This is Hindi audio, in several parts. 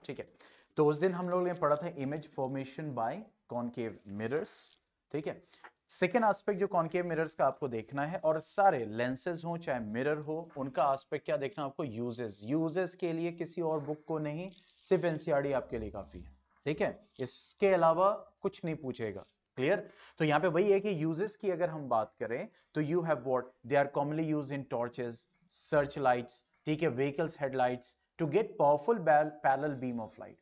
ठीक है, तो उस दिन हम लोगों ने पढ़ा था image formation bye concave mirrors. ठीक है, सेकेंड एस्पेक्ट जो कॉनकेव मिरर्स का आपको देखना है, और सारे लेंसेज हो चाहे मिरर हो, उनका एस्पेक्ट क्या देखना आपको, यूजेस। यूजेस के लिए किसी और बुक को नहीं, सिर्फ एनसीईआरटी आपके लिए काफी है। ठीक है, इसके अलावा कुछ नहीं पूछेगा। क्लियर? तो यहां पे वही है कि यूजेस की अगर हम बात करें तो you have what, they are commonly used in torches, search lights, ठीक है, vehicles headlights, to get powerful parallel beam of light.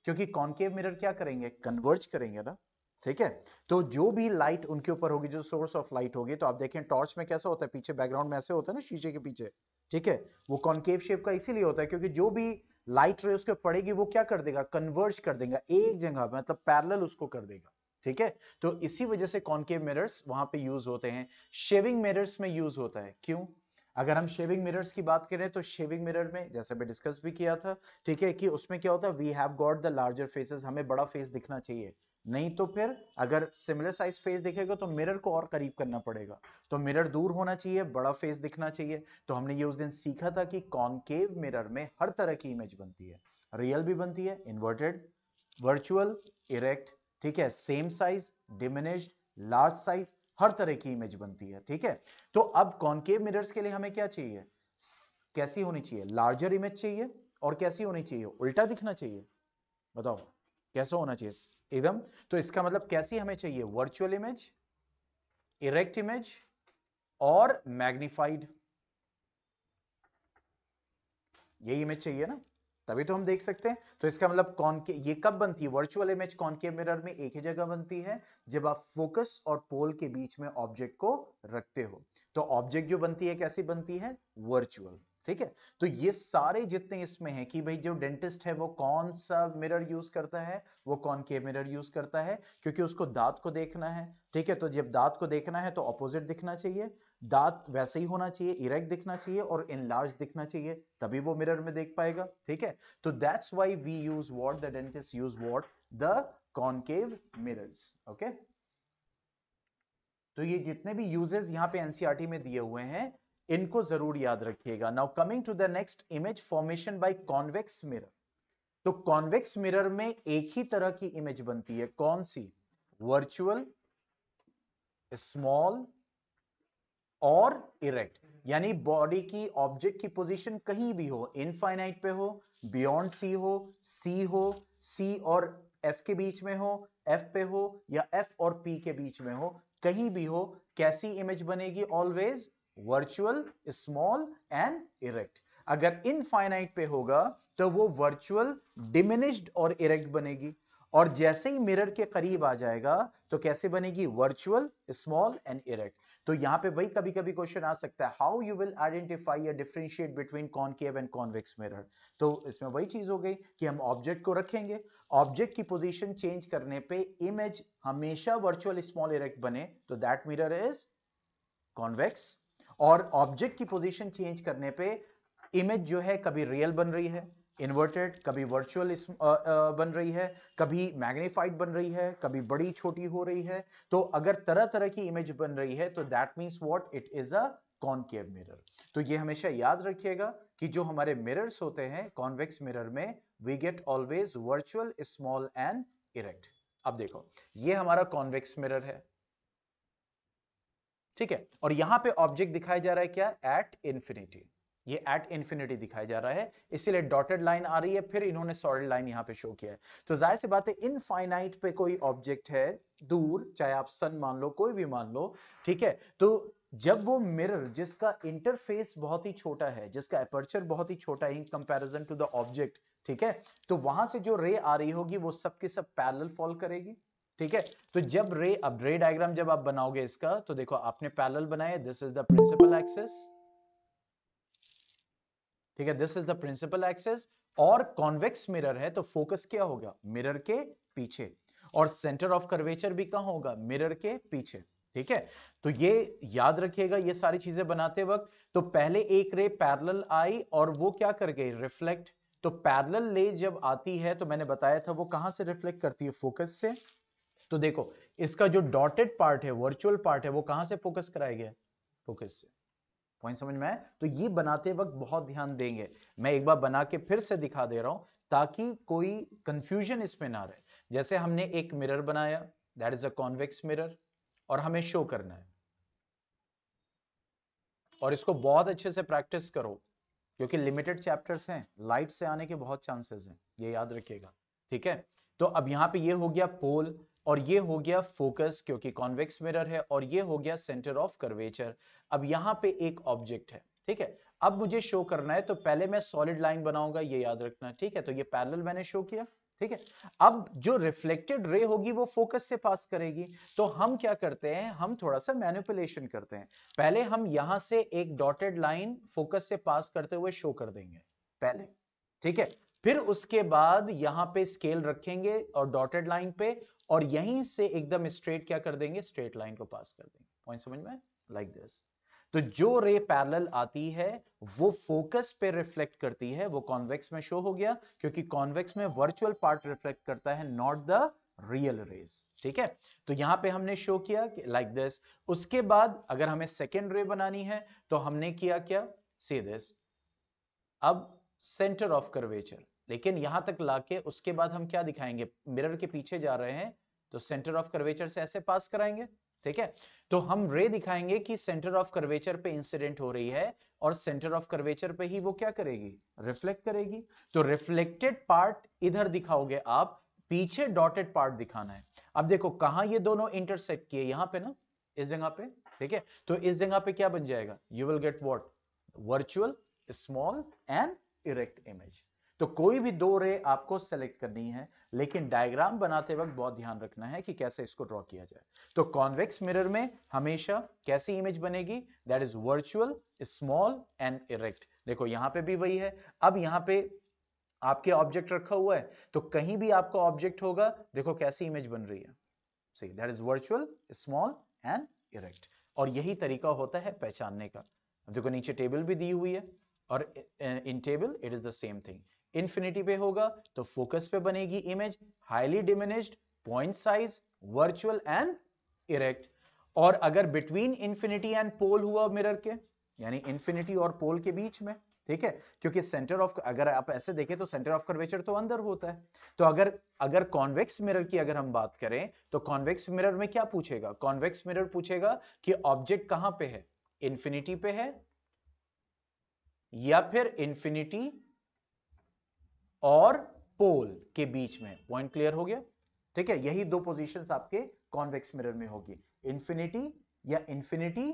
क्योंकि कॉनकेव मिरर क्या करेंगे, कन्वर्ज करेंगे ना। ठीक है, तो जो भी लाइट उनके ऊपर होगी, जो सोर्स ऑफ लाइट होगी, तो आप देखें टॉर्च में कैसा होता है, पीछे बैकग्राउंड में ऐसे होता है ना शीशे के पीछे। ठीक है, वो कॉनकेव शेप का इसीलिए होता है क्योंकि जो भी लाइट रे उसके पड़ेगी वो क्या कर देगा, कन्वर्ज कर देगा एक जगह, मतलब पैरेलल उसको कर देगा। ठीक है, तो इसी वजह से कॉनकेव मिरर्स वहां पे यूज होते हैं। शेविंग मिरर्स में यूज होता है, क्यों? अगर हम शेविंग मिरर्स की बात करें तो शेविंग मिरर में जैसे मैं डिस्कस भी किया था, ठीक है, कि उसमें क्या होता है, we have got the larger faces, हमें बड़ा फेस दिखना चाहिए। नहीं तो फिर अगर सिमिलर साइज फेस दिखेगा तो मिरर को और करीब करना पड़ेगा, तो मिरर दूर होना चाहिए, बड़ा फेस दिखना चाहिए। तो हमने ये उस दिन सीखा था कि कॉनकेव मिरर में हर तरह की इमेज बनती है, रियल भी बनती है, इन्वर्टेड, वर्चुअल, इरेक्ट, ठीक है, same size, diminished, large size, हर तरह की इमेज बनती है। ठीक है, तो अब कॉनकेव मिरर्स के लिए हमें क्या चाहिए, कैसी होनी चाहिए, लार्जर इमेज चाहिए, और कैसी होनी चाहिए, उल्टा दिखना चाहिए। बताओ कैसा होना चाहिए एकदम। तो इसका मतलब कैसी हमें चाहिए, वर्चुअल इमेज, इरेक्ट इमेज और मैग्निफाइड, यही इमेज चाहिए ना, तभी तो हम देख सकते हैं। तो इसका मतलब ये कब बनती है, वर्चुअल इमेज कॉनकेव मिरर में एक ही जगह बनती है, जब आप फोकस और पोल के बीच में ऑब्जेक्ट को रखते हो। तो ऑब्जेक्ट जो बनती है कैसी बनती है, वर्चुअल। ठीक है, तो ये सारे जितने इसमें हैं कि भाई जो डेंटिस्ट है वो कौन सा मिरर यूज करता है, वो कॉनकेव मिरर यूज करता है, क्योंकि उसको दांत को देखना है। ठीक है, तो जब दांत को देखना है तो ऑपोजिट दिखना चाहिए, दांत वैसे ही होना चाहिए, इरेक्ट दिखना चाहिए और इनलार्ज दिखना चाहिए, तभी वो मिरर में देख पाएगा। ठीक है, तो that's why we use what, the dentist use what, the concave mirrors. Okay, तो ये जितने भी यूजेस यहां पे एनसीईआरटी में दिए हुए हैं, इनको जरूर याद रखिएगा। Now coming to the next, image formation by convex mirror. तो कॉन्वेक्स मिरर में एक ही तरह की इमेज बनती है, कौन सी, वर्चुअल, स्मॉल और इरेक्ट। यानी बॉडी की, ऑब्जेक्ट की पोजीशन कहीं भी हो, इनफाइनाइट पे हो, बियॉन्ड सी हो, सी और एफ के बीच में हो, एफ पे हो, या एफ और पी के बीच में हो, कहीं भी हो, कैसी इमेज बनेगी, always virtual, small and erect. अगर इनफाइनाइट पे होगा तो वो वर्चुअल, डिमिनिश्ड और इरेक्ट बनेगी, और जैसे ही मिरर के करीब आ जाएगा तो कैसे बनेगी, वर्चुअल, स्मॉल एंड इरेक्ट। तो यहां पे वही कभी कभी क्वेश्चन आ सकता है, हाउ यू विल आइडेंटिफाई या differentiate between concave and convex mirror. तो इसमें वही चीज हो गई कि हम ऑब्जेक्ट को रखेंगे, ऑब्जेक्ट की पोजीशन चेंज करने पे इमेज हमेशा वर्चुअल, स्मॉल, इरेक्ट बने तो दैट मिरर इज कॉन्वेक्स, और ऑब्जेक्ट की पोजीशन चेंज करने पे इमेज जो है कभी रियल बन रही है, इन्वर्टेड, कभी वर्चुअल बन रही है, कभी मैग्नीफाइड बन रही है, कभी बड़ी छोटी हो रही है। तो अगर तरह तरह की इमेज बन रही है तो that means what, it is a concave mirror. तो ये हमेशा याद रखिएगा कि जो हमारे मिरर्स होते हैं कॉन्वेक्स मिरर में, we get always virtual, small and erect. अब देखो, ये हमारा कॉन्वेक्स मिरर है। ठीक है, और यहां पे ऑब्जेक्ट दिखाया जा रहा है क्या, एट इंफिनिटी, ये एट इंफिनिटी दिखाया जा रहा है, इसीलिए डॉटेड लाइन आ रही है, फिर इन्होंने सॉलिड लाइन यहां पे शो किया है। तो जाहिर सी बात है, इनफाइनाइट पे कोई ऑब्जेक्ट है दूर, चाहे आप सन मान लो, कोई भी मान लो, ठीक है, तो जब वो मिरर जिसका इंटरफेस बहुत ही छोटा है, जिसका अपर्चर बहुत ही छोटा है in comparison to the object, ठीक है, तो वहां से जो रे आ रही होगी वो सबके सब पैरेलल फॉल करेगी। ठीक है, तो जब रे, अब रे डायग्राम जब आप बनाओगे इसका, तो देखो आपने पैरेलल बनाया, this is the principal axis, ठीक है, this is the principal axis, और कॉन्वेक्स मिरर है तो फोकस क्या होगा, मिरर के पीछे, और सेंटर ऑफ कर्वेचर भी कहां होगा, मिरर के पीछे। ठीक है, तो ये याद रखिएगा ये सारी चीजें बनाते वक्त। तो पहले एक रे पैरेलल आई और वो क्या कर गई, रिफ्लेक्ट। तो पैरेलल रे जब आती है तो मैंने बताया था वो कहां से रिफ्लेक्ट करती है, फोकस से। तो देखो, इसका जो डॉटेड पार्ट है, वर्चुअल पार्ट है, वो कहां से फोकस कराया गया, फोकस से। पॉइंट समझ में आया? तो ये बनाते वक्त बहुत ध्यान देंगे, मैं एक बार बना के फिर से दिखा दे रहा हूं ताकि कोई कंफ्यूजन इसमें ना रहे। जैसे हमने एक मिरर बनाया, that is a convex mirror, और हमें शो करना है, और इसको बहुत अच्छे से प्रैक्टिस करो क्योंकि लिमिटेड चैप्टर्स हैं, लाइट से आने के बहुत चांसेस हैं, ये याद रखिएगा। ठीक है, तो अब यहां पे ये हो गया पोल, और ये हो गया फोकस क्योंकि कॉन्वेक्स मिरर है, और ये हो गया सेंटर ऑफ कर्वेचर। अब यहां पे एक ऑब्जेक्ट है, ठीक है, अब मुझे शो करना है, तो पहले मैं सॉलिड लाइन बनाऊंगा, ये याद रखना। ठीक है, तो ये पैरेलल मैंने शो किया। ठीक है, अब जो रिफ्लेक्टेड रे होगी वो फोकस से पास करेगी, तो हम क्या करते हैं, हम थोड़ा सा मैनिपुलेशन करते हैं। पहले हम यहां से एक डॉटेड लाइन फोकस से पास करते हुए शो कर देंगे पहले। ठीक है, फिर उसके बाद यहां पे स्केल रखेंगे और डॉटेड लाइन पे, और यहीं से एकदम स्ट्रेट क्या कर देंगे, स्ट्रेट लाइन को पास कर देंगे। पॉइंट समझ में, लाइक दिस। तो जो रे पैरेलल आती है वो फोकस पे रिफ्लेक्ट करती है, वो कॉन्वेक्स में शो हो गया, क्योंकि कॉन्वेक्स में वर्चुअल पार्ट रिफ्लेक्ट करता है, नॉट द रियल रेज। ठीक है, तो यहां पे हमने शो किया कि लाइक दिस। उसके बाद अगर हमें सेकेंड रे बनानी है तो हमने किया क्या, सी दिस। अब सेंटर ऑफ कर्वेचर, लेकिन यहां तक लाके उसके बाद हम क्या दिखाएंगे, मिरर के पीछे जा रहे हैं तो सेंटर ऑफ कर्वेचर से ऐसे पास कराएंगे। ठीक है, तो हम रे दिखाएंगे कि सेंटर ऑफ कर्वेचर पे इंसिडेंट हो रही है, और सेंटर ऑफ कर्वेचर पे ही वो क्या करेगी, रिफ्लेक्ट करेगी। तो रिफ्लेक्टेड पार्ट इधर दिखाओगे आप, पीछे डॉटेड पार्ट दिखाना है। अब देखो कहां ये दोनों इंटरसेक्ट किए, यहां पे ना, इस जगह पे। ठीक है, तो इस जगह पे क्या बन जाएगा, you will get what, virtual small and erect image. तो कोई भी दो रे आपको सेलेक्ट करनी है, लेकिन डायग्राम बनाते वक्त बहुत ध्यान रखना है कि कैसे इसको ड्रॉ किया जाए। तो कॉन्वेक्स मिरर में हमेशा कैसी इमेज बनेगी, that is virtual small and erect. देखो यहां पे भी वही है। अब यहां पे आपके ऑब्जेक्ट रखा हुआ है, तो कहीं भी आपका ऑब्जेक्ट होगा, देखो कैसी इमेज बन रही है, see that is virtual small and erect. और यही तरीका होता है पहचानने का। अब देखो नीचे टेबल भी दी हुई है, और इन table it is the same thing. Infinity पे होगा तो फोकस पे बनेगी image, highly diminished, point size, virtual and erect. और अगर बिटवीन इंफिनिटी एंड पोल हुआ मिरर के, यानी इंफिनिटी और पोल के बीच में, ठीक है, क्योंकि सेंटर ऑफ, अगर आप ऐसे देखें तो सेंटर ऑफ कर्वेचर तो अंदर होता है। तो अगर अगर कॉन्वेक्स मिरर की अगर हम बात करें, तो कॉन्वेक्स मिरर में क्या पूछेगा, कॉन्वेक्स मिरर पूछेगा कि ऑब्जेक्ट कहां पे है, इंफिनिटी पे है या फिर इंफिनिटी और पोल के बीच में। पॉइंट क्लियर हो गया। ठीक है, यही दो पोजीशंस आपके कॉन्वेक्स मिरर में होगी, इंफिनिटी या इंफिनिटी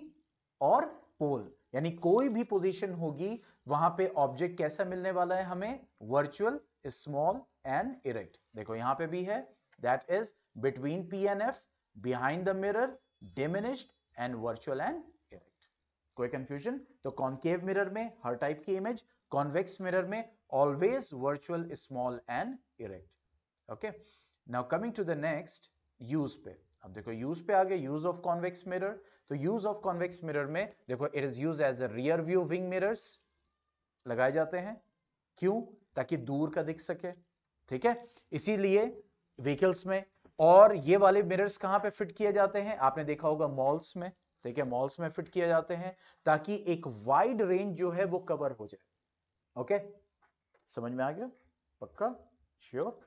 और पोल, यानी कोई भी पोजीशन होगी वहां पे ऑब्जेक्ट कैसा मिलने वाला है हमें, वर्चुअल स्मॉल एंड इरेक्ट। देखो यहां पे भी है, that is between P and F, behind the mirror, diminished and virtual and erect. कोई कंफ्यूजन, तो कॉनकेव मिरर में हर टाइप की इमेज, कॉन्वेक्स मिरर में always virtual, small and erect. Okay, now coming to the next, use पे। अब देखो use पे आ गए, use of convex mirror। तो use of convex mirror में देखो it is used as a rear view wing mirrors लगाए जाते हैं। क्यों, ताकि दूर का दिख सके। ठीक है, इसीलिए व्हीकल्स में। और ये वाले मिरर्स कहां पे फिट किए जाते हैं, आपने देखा होगा मॉल्स में। ठीक है, मॉल्स में फिट किए जाते हैं ताकि एक वाइड रेंज जो है वो कवर हो जाए। ओके, समझ में आ गया, पक्का, श्योर।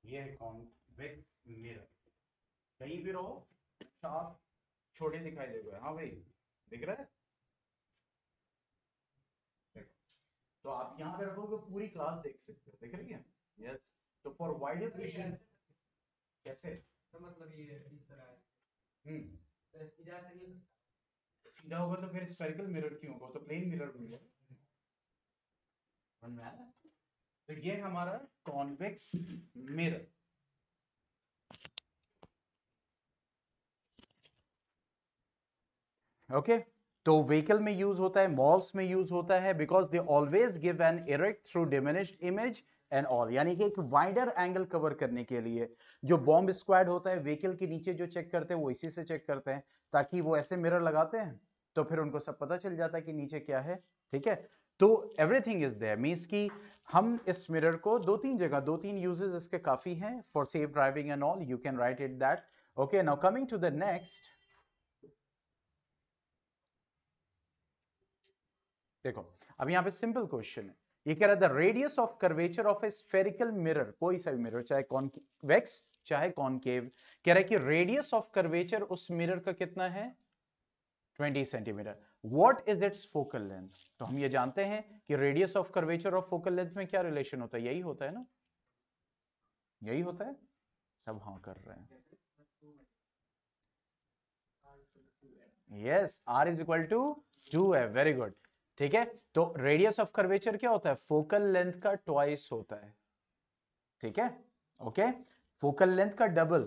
ये है कॉन्वेक्स मिरर, कहीं भी रहो आप छोटे दिखाई दे रहे हैं। हाँ भाई दिख रहा है, देखो तो आप यहाँ पे रखोगे पूरी क्लास देख सकते हो, देख रही है। यस, तो फॉर वाइडर विजन कैसे, तो मतलब ये इस तरह है, हम्म सीधा से नहीं सीधा होगा तो फिर स्फेरिकल मिरर क्यों होगा, तो प्लेन मिरर होगा। समझ में आया? तो ये हमारा कॉन्वेक्स मिरर। ओके तो व्हीकल में यूज होता है, मॉल्स में यूज होता है, because they always give an erect through diminished image and all, यानी कि एक वाइडर एंगल कवर करने के लिए। जो बॉम्ब स्क्वाड होता है व्हीकल के नीचे जो चेक करते हैं वो इसी से चेक करते हैं, ताकि वो ऐसे मिरर लगाते हैं तो फिर उनको सब पता चल जाता है कि नीचे क्या है। ठीक है, तो एवरीथिंग इज देयर, मींस कि हम इस मिरर को दो तीन जगह, दो तीन यूजेस इसके काफी हैं for safe driving and all, you can write it that. Okay now coming to the next, देखो अब यहां पे सिंपल क्वेश्चन है, ये कह रहा है the radius of curvature of A spherical mirror, कोई सा भी मिरर चाहे कॉन्वेक्स चाहे कॉनकेव, कह रहा है कि रेडियस ऑफ कर्वेचर उस मिरर का कितना है 20 centimetre. What is it's focal length, तो हम ये जानते हैं कि radius of curvature of focal length में क्या रिलेशन होता है, यही होता है ना, यही होता है, सब हाँ कर रहे हैं। Yes, R is equal to 2 है, वेरी गुड। ठीक है, तो रेडियस ऑफ कर्वेचर क्या होता है, फोकल लेंथ का ट्वाइस होता है। ठीक है, ओके, फोकल लेंथ का डबल,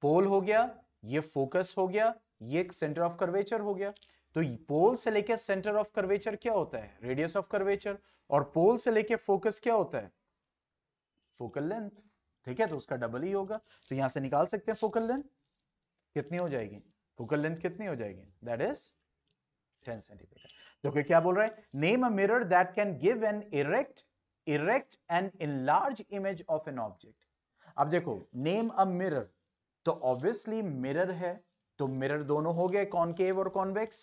पोल हो गया, ये फोकस हो गया, ये एक सेंटर ऑफ कर्वेचर हो गया। तो पोल से लेके सेंटर ऑफ कर्वेचर क्या होता है, रेडियस ऑफ कर्वेचर, और पोल से लेके फोकस क्या होता है, फोकल लेंथ। ठीक है, तो उसका डबल ही होगा, तो यहां से निकाल सकते हैं फोकल लेंथ कितनी हो जाएगी, फोकल लेंथ कितनी हो जाएगी, दैट इज 10 सेंटीमीटर। देखो क्या बोल रहा है, name a mirror that can give an erect and enlarge image of an object. अब देखो नेम अ मिरर, तो ऑब्वियसली मिरर है, तो मिरर दोनों हो गए, कॉनकेव और कॉन्वेक्स।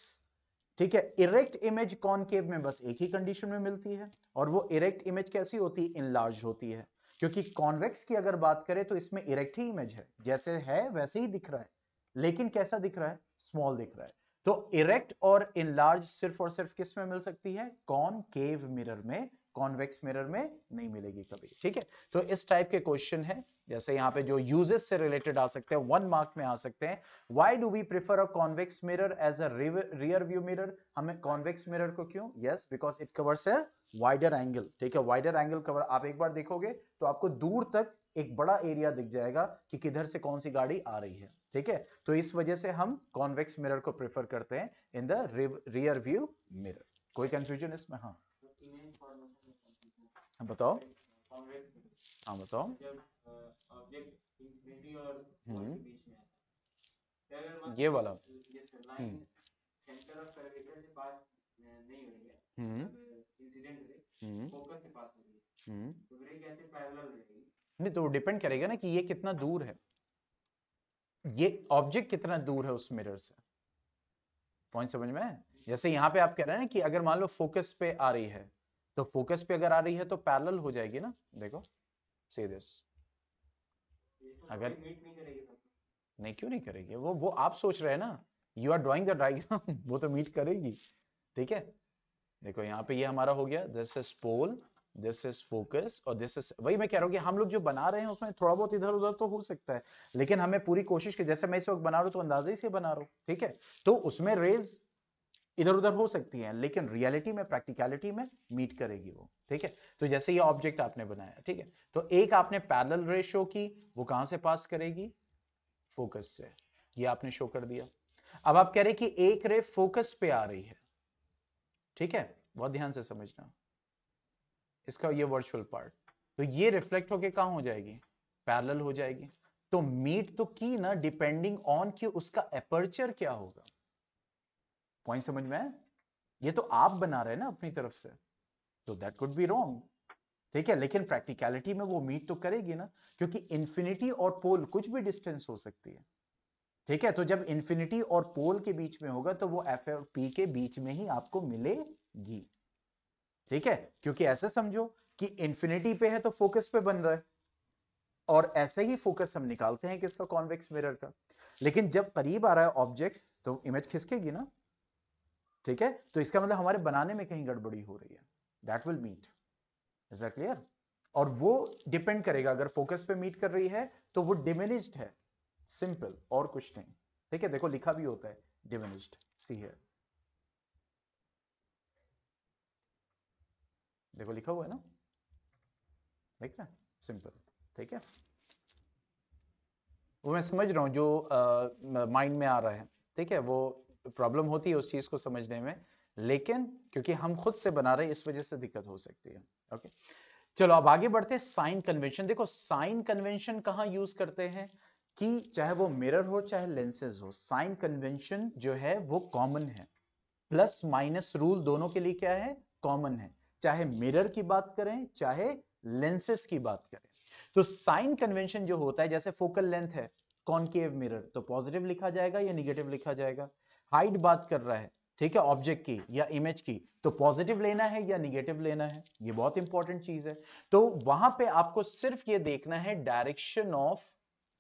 ठीक है, इरेक्ट इमेज कॉनकेव में बस एक ही कंडीशन में मिलती है, और वो इरेक्ट इमेज कैसी होती है, इनलार्ज होती है। क्योंकि कॉन्वेक्स की अगर बात करें तो इसमें इरेक्ट ही इमेज है, जैसे है वैसे ही दिख रहा है, लेकिन कैसा दिख रहा है, स्मॉल दिख रहा है। तो इरेक्ट और इनलार्ज सिर्फ और सिर्फ किस में मिल सकती है, कॉनकेव मिरर में, कॉन्वेक्स मिरर में नहीं मिलेगी कभी। ठीक है, तो इस टाइप के क्वेश्चन है, जैसे यहाँ पे जो यूजेस से रिलेटेड आ सकते हैं, 1 मार्क में आ सकते हैं। Why do we prefer a convex mirror as a rear view mirror, हमें कॉन्वेक्स मिरर को क्यों, yes because it covers a wider angle. ठीक है, वाइडर एंगल कवर, आप एक बार देखोगे तो आपको दूर तक एक बड़ा एरिया दिख जाएगा कि किधर से कौन सी गाड़ी आ रही है। ठीक है, तो इस वजह से हम कॉन्वेक्स मिरर को प्रेफर करते हैं in the rear view mirror. कोई कंफ्यूजन इसमें, हाँ बताओ, हाँ बताओ। ऑब्जेक्ट इंफिनिटी और पोल हम्म, के बीच में आता है, अगर मान ये वाला, लाइन सेंटर ऑफ कर्वेचर से पास नहीं हो रही है, मतलब इंसिडेंटली फोकस से पास हो रही है, तो ब्रेक कैसे पैरेलल रहेगी। नहीं तो डिपेंड करेगा ना कि ये कितना दूर है, ये ऑब्जेक्ट कितना दूर है उस मिरर से, पॉइंट समझ में है? जैसे यहाँ पे आप कह रहे हैं ना कि अगर मान लो फोकस पे आ रही है, तो फोकस पे अगर आ रही है तो पैरेलल हो जाएगी ना, देखो सी दिस, अगर मीट नहीं करेगी तो नहीं क्यों नहीं करेगी, वो आप सोच रहे हैं ना, you are drawing the diagram, वो तो मीट करेगी। ठीक है, देखो यहाँ पे ये हमारा हो गया, this is pole, this is focus, और दिस इज, वही मैं कह रहा हूँ कि हम लोग जो बना रहे हैं उसमें थोड़ा बहुत इधर उधर तो हो सकता है, लेकिन हमें पूरी कोशिश की, जैसे मैं इस वक्त बना रहा हूँ तो अंदाजे से बना रहा हूँ। ठीक है, तो उसमें रेज इधर उधर हो सकती हैं, लेकिन रियलिटी में, प्रैक्टिकलिटी में मीट करेगी वो। ठीक है, तो जैसे ये ऑब्जेक्ट आपने बनाया, ठीक है, तो एक आपने पैरेलल रे शो की, वो कहां से पास करेगी, फोकस से, ये आपने शो कर दिया। अब आप कह रहे कि एक रे फोकस पे आ रही है, ठीक है, बहुत ध्यान से समझना इसका ये वर्चुअल पार्ट, तो ये रिफ्लेक्ट होके कहां हो जाएगी, पैरेलल हो जाएगी। तो मीट तो की ना, डिपेंडिंग ऑन कि उसका एपर्चर क्या होगा, पॉइंट समझ में है? ये तो आप बना रहे हैं ना अपनी तरफ से, तो दैट कुड बी रॉन्ग। ठीक है, लेकिन प्रैक्टिकलिटी में वो मीट तो करेगी ना, क्योंकि इंफिनिटी और पोल कुछ भी डिस्टेंस हो सकती है। ठीक है, तो जब इंफिनिटी और पोल के बीच में होगा तो वो एफ और पी के बीच में ही आपको मिलेगी। ठीक है, क्योंकि ऐसे समझो कि इंफिनिटी पे है तो फोकस पे बन रहा है, और ऐसे ही फोकस हम निकालते हैं किसका, कॉन्वेक्स मिरर का। लेकिन जब करीब आ रहा है ऑब्जेक्ट तो इमेज खिसकेगी ना। ठीक है, तो इसका मतलब हमारे बनाने में कहीं गड़बड़ी हो रही है, that will meet. Is that clear? और वो डिपेंड करेगा, अगर फोकस पे मीट कर रही है तो वो डिमिनिश्ड है, सिंपल, और कुछ नहीं। ठीक है, देखो लिखा भी होता है डिमिनिश्ड, सी हियर, देखो लिखा हुआ है ना, देख ना, सिंपल। ठीक है, वो मैं समझ रहा हूं जो माइंड में आ रहा है। ठीक है, वो प्रॉब्लम होती है उस चीज को समझने में, लेकिन क्योंकि हम खुद से बना रहे हैं इस वजह से दिक्कत हो सकती है। ओके, चलो अब आगे बढ़ते हैं। साइन कन्वेंशन, देखो साइन कन्वेंशन कहां यूज करते हैं, कि चाहे वो मिरर हो चाहे लेंसेज हो, साइन कन्वेंशन जो है वो कॉमन है। प्लस माइनस रूल दोनों के लिए क्या है, कॉमन है, चाहे मिरर की बात करें चाहे लेंसेज की बात करें। तो साइन कन्वेंशन जो होता है, जैसे फोकल लेंथ है कॉनकेव मिरर, तो पॉजिटिव लिखा जाएगा या निगेटिव लिखा जाएगा। हाइट बात कर रहा है, ठीक है, ऑब्जेक्ट की या इमेज की, तो पॉजिटिव लेना है या निगेटिव लेना है, ये बहुत इंपॉर्टेंट चीज है। तो वहां पे आपको सिर्फ ये देखना है डायरेक्शन ऑफ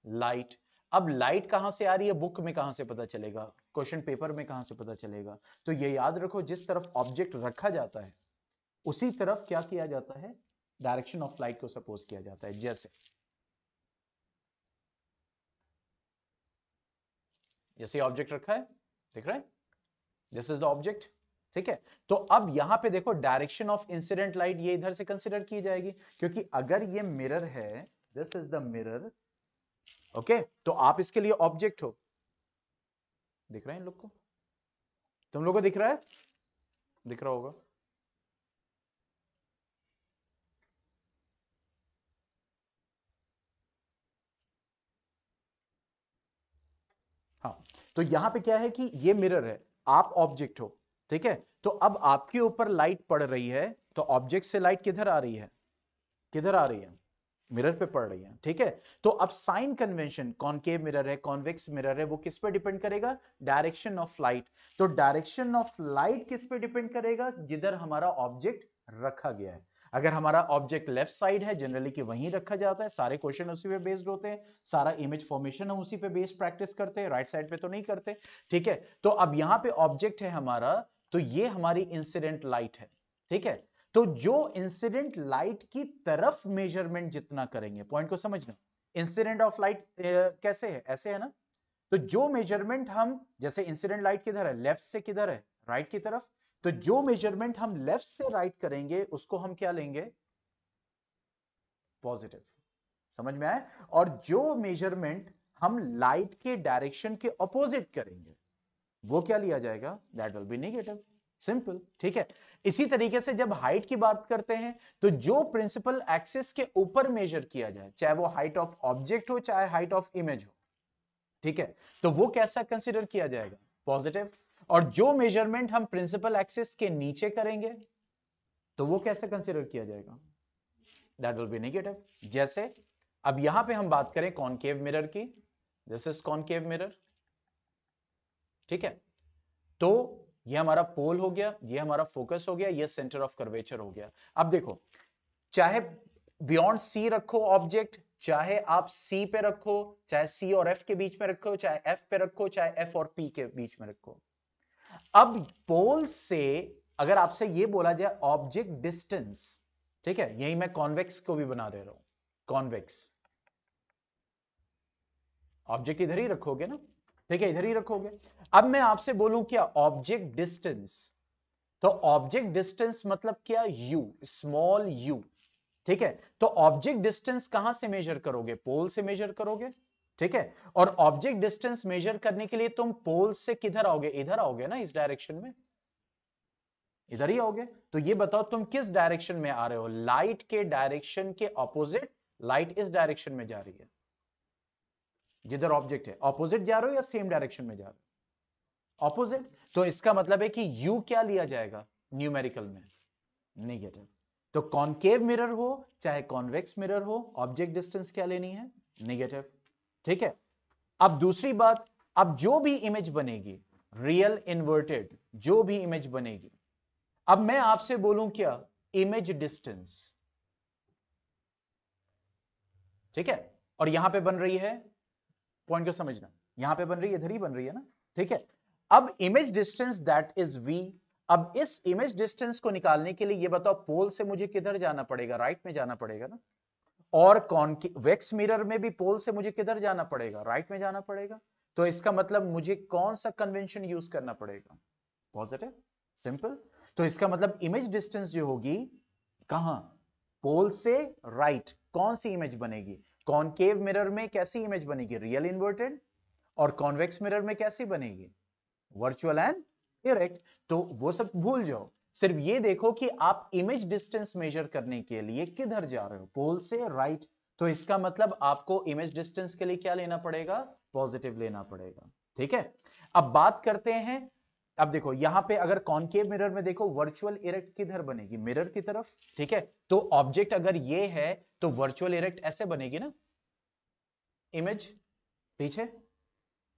लाइट। अब लाइट कहां से आ रही है, बुक में कहां से पता चलेगा, क्वेश्चन पेपर में कहां से पता चलेगा, तो ये याद रखो, जिस तरफ ऑब्जेक्ट रखा जाता है उसी तरफ क्या किया जाता है, डायरेक्शन ऑफ लाइट को सपोज किया जाता है। जैसे जैसे ऑब्जेक्ट रखा है, दिख रहा है, दिस इज द ऑब्जेक्ट। ठीक है, तो अब यहां पे देखो डायरेक्शन ऑफ इंसिडेंट लाइट ये इधर से कंसीडर की जाएगी, क्योंकि अगर ये मिरर है, this is the mirror, okay, तो आप इसके लिए ऑब्जेक्ट हो। दिख रहा है इन लोग को, तुम लोग को दिख रहा है, दिख रहा होगा। हाँ, तो यहां पे क्या है कि ये मिरर है, आप ऑब्जेक्ट हो। ठीक है, तो अब आपके ऊपर लाइट पड़ रही है, तो ऑब्जेक्ट से लाइट किधर आ रही है, किधर आ रही है, मिरर पे पड़ रही है। ठीक है, तो अब साइन कन्वेंशन, कॉनकेव मिरर है, कॉन्वेक्स मिरर है, वो किस पे डिपेंड करेगा, डायरेक्शन ऑफ लाइट। तो डायरेक्शन ऑफ लाइट किस पे डिपेंड करेगा, जिधर हमारा ऑब्जेक्ट रखा गया है। अगर हमारा ऑब्जेक्ट लेफ्ट साइड है, जनरली कि वहीं रखा जाता है, सारे क्वेश्चन उसी पे बेस्ड होते हैं, सारा इमेज फॉर्मेशन हम उसी पे बेस्ड प्रैक्टिस करते हैं, राइट साइड पे तो नहीं करते। ठीक है, तो अब यहां पे ऑब्जेक्ट है हमारा, तो ये हमारी इंसिडेंट लाइट है। ठीक है, तो जो इंसिडेंट लाइट की तरफ मेजरमेंट जितना करेंगे, पॉइंट को समझना, इंसिडेंट ऑफ लाइट कैसे है, ऐसे है ना, तो जो मेजरमेंट हम, जैसे इंसिडेंट लाइट किधर है, लेफ्ट से किधर है, राइट की तरफ, तो जो मेजरमेंट हम लेफ्ट से राइट करेंगे उसको हम क्या लेंगे, पॉजिटिव। समझ में आया? और जो मेजरमेंट हम लाइट के डायरेक्शन के ऑपोजिट करेंगे वो क्या लिया जाएगा, that will B negative. Simple. ठीक है, इसी तरीके से जब हाइट की बात करते हैं, तो जो प्रिंसिपल एक्सिस के ऊपर मेजर किया जाए, चाहे वो हाइट ऑफ ऑब्जेक्ट हो चाहे हाइट ऑफ इमेज हो, ठीक है, तो वो कैसा कंसीडर किया जाएगा, पॉजिटिव। और जो मेजरमेंट हम प्रिंसिपल एक्सिस के नीचे करेंगे तो वो कैसे कंसीडर किया जाएगा, दैट विल बी नेगेटिव। जैसे अब यहां पे हम बात करें कॉनकेव मिरर की, दिस इज कॉनकेव मिरर। ठीक है, तो ये हमारा पोल हो गया, ये हमारा फोकस हो गया, ये सेंटर ऑफ कर्वेचर हो गया। अब देखो, चाहे बियॉन्ड सी रखो ऑब्जेक्ट, चाहे आप सी पे रखो, चाहे सी और एफ के बीच में रखो, चाहे एफ पे रखो, चाहे एफ और पी के बीच में रखो। अब पोल से अगर आपसे ये बोला जाए ऑब्जेक्ट डिस्टेंस, ठीक है, यही मैं कॉन्वेक्स को भी बना दे रहा हूं, कॉन्वेक्स ऑब्जेक्ट इधर ही रखोगे ना, ठीक है, इधर ही रखोगे। अब मैं आपसे बोलूं क्या ऑब्जेक्ट डिस्टेंस, तो ऑब्जेक्ट डिस्टेंस मतलब क्या, यू, स्मॉल यू। ठीक है, तो ऑब्जेक्ट डिस्टेंस कहां से मेजर करोगे, पोल से मेजर करोगे। ठीक है, और ऑब्जेक्ट डिस्टेंस मेजर करने के लिए तुम पोल से किधर आओगे, इधर आओगे ना, इस डायरेक्शन में, इधर ही आओगे। तो ये बताओ तुम किस डायरेक्शन में आ रहे हो, लाइट के डायरेक्शन के ऑपोजिट, लाइट इस डायरेक्शन में जा रही है, जिधर ऑब्जेक्ट है, ऑपोजिट जा रहे हो या सेम डायरेक्शन में जा रहे हो, ऑपोजिट। तो इसका मतलब है कि यू क्या लिया जाएगा न्यूमेरिकल में, नेगेटिव। तो कॉनकेव मिरर हो चाहे कॉन्वेक्स मिरर हो, ऑब्जेक्ट डिस्टेंस क्या लेनी है? नेगेटिव। ठीक है, अब दूसरी बात, अब जो भी इमेज बनेगी रियल इन्वर्टेड, जो भी इमेज बनेगी, अब मैं आपसे बोलूं क्या? Image distance. ठीक है, और यहां पे बन रही है, पॉइंट को समझना, यहां पे बन रही है, इधर ही बन रही है ना। ठीक है, अब image distance that is v। अब इस इमेज डिस्टेंस को निकालने के लिए ये बताओ, पोल से मुझे किधर जाना पड़ेगा? राइट में जाना पड़ेगा ना। और कॉन्वेक्स मिरर में भी पोल से मुझे किधर जाना पड़ेगा? राइट में जाना पड़ेगा। तो इसका मतलब मुझे कौन सा कन्वेंशन यूज करना पड़ेगा? पॉजिटिव। सिंपल। तो इसका मतलब इमेज डिस्टेंस जो होगी, कहां? पोल से राइट। कौन सी इमेज बनेगी? कॉनकेव मिरर में कैसी इमेज बनेगी? Real inverted. और कॉन्वेक्स मिरर में कैसी बनेगी? Virtual and erect. तो वो सब भूल जाओ, सिर्फ ये देखो कि आप इमेज डिस्टेंस मेजर करने के लिए किधर जा रहे हो? पोल से राइट। तो इसका मतलब आपको इमेज डिस्टेंस के लिए क्या लेना पड़ेगा? पॉजिटिव लेना पड़ेगा। ठीक है, अब बात करते हैं, अब देखो यहां पे अगर कॉनकेव मिरर में देखो, वर्चुअल इरेक्ट किधर बनेगी? मिरर की तरफ। ठीक है, तो ऑब्जेक्ट अगर ये है तो वर्चुअल इरेक्ट ऐसे बनेगी ना, इमेज पीछे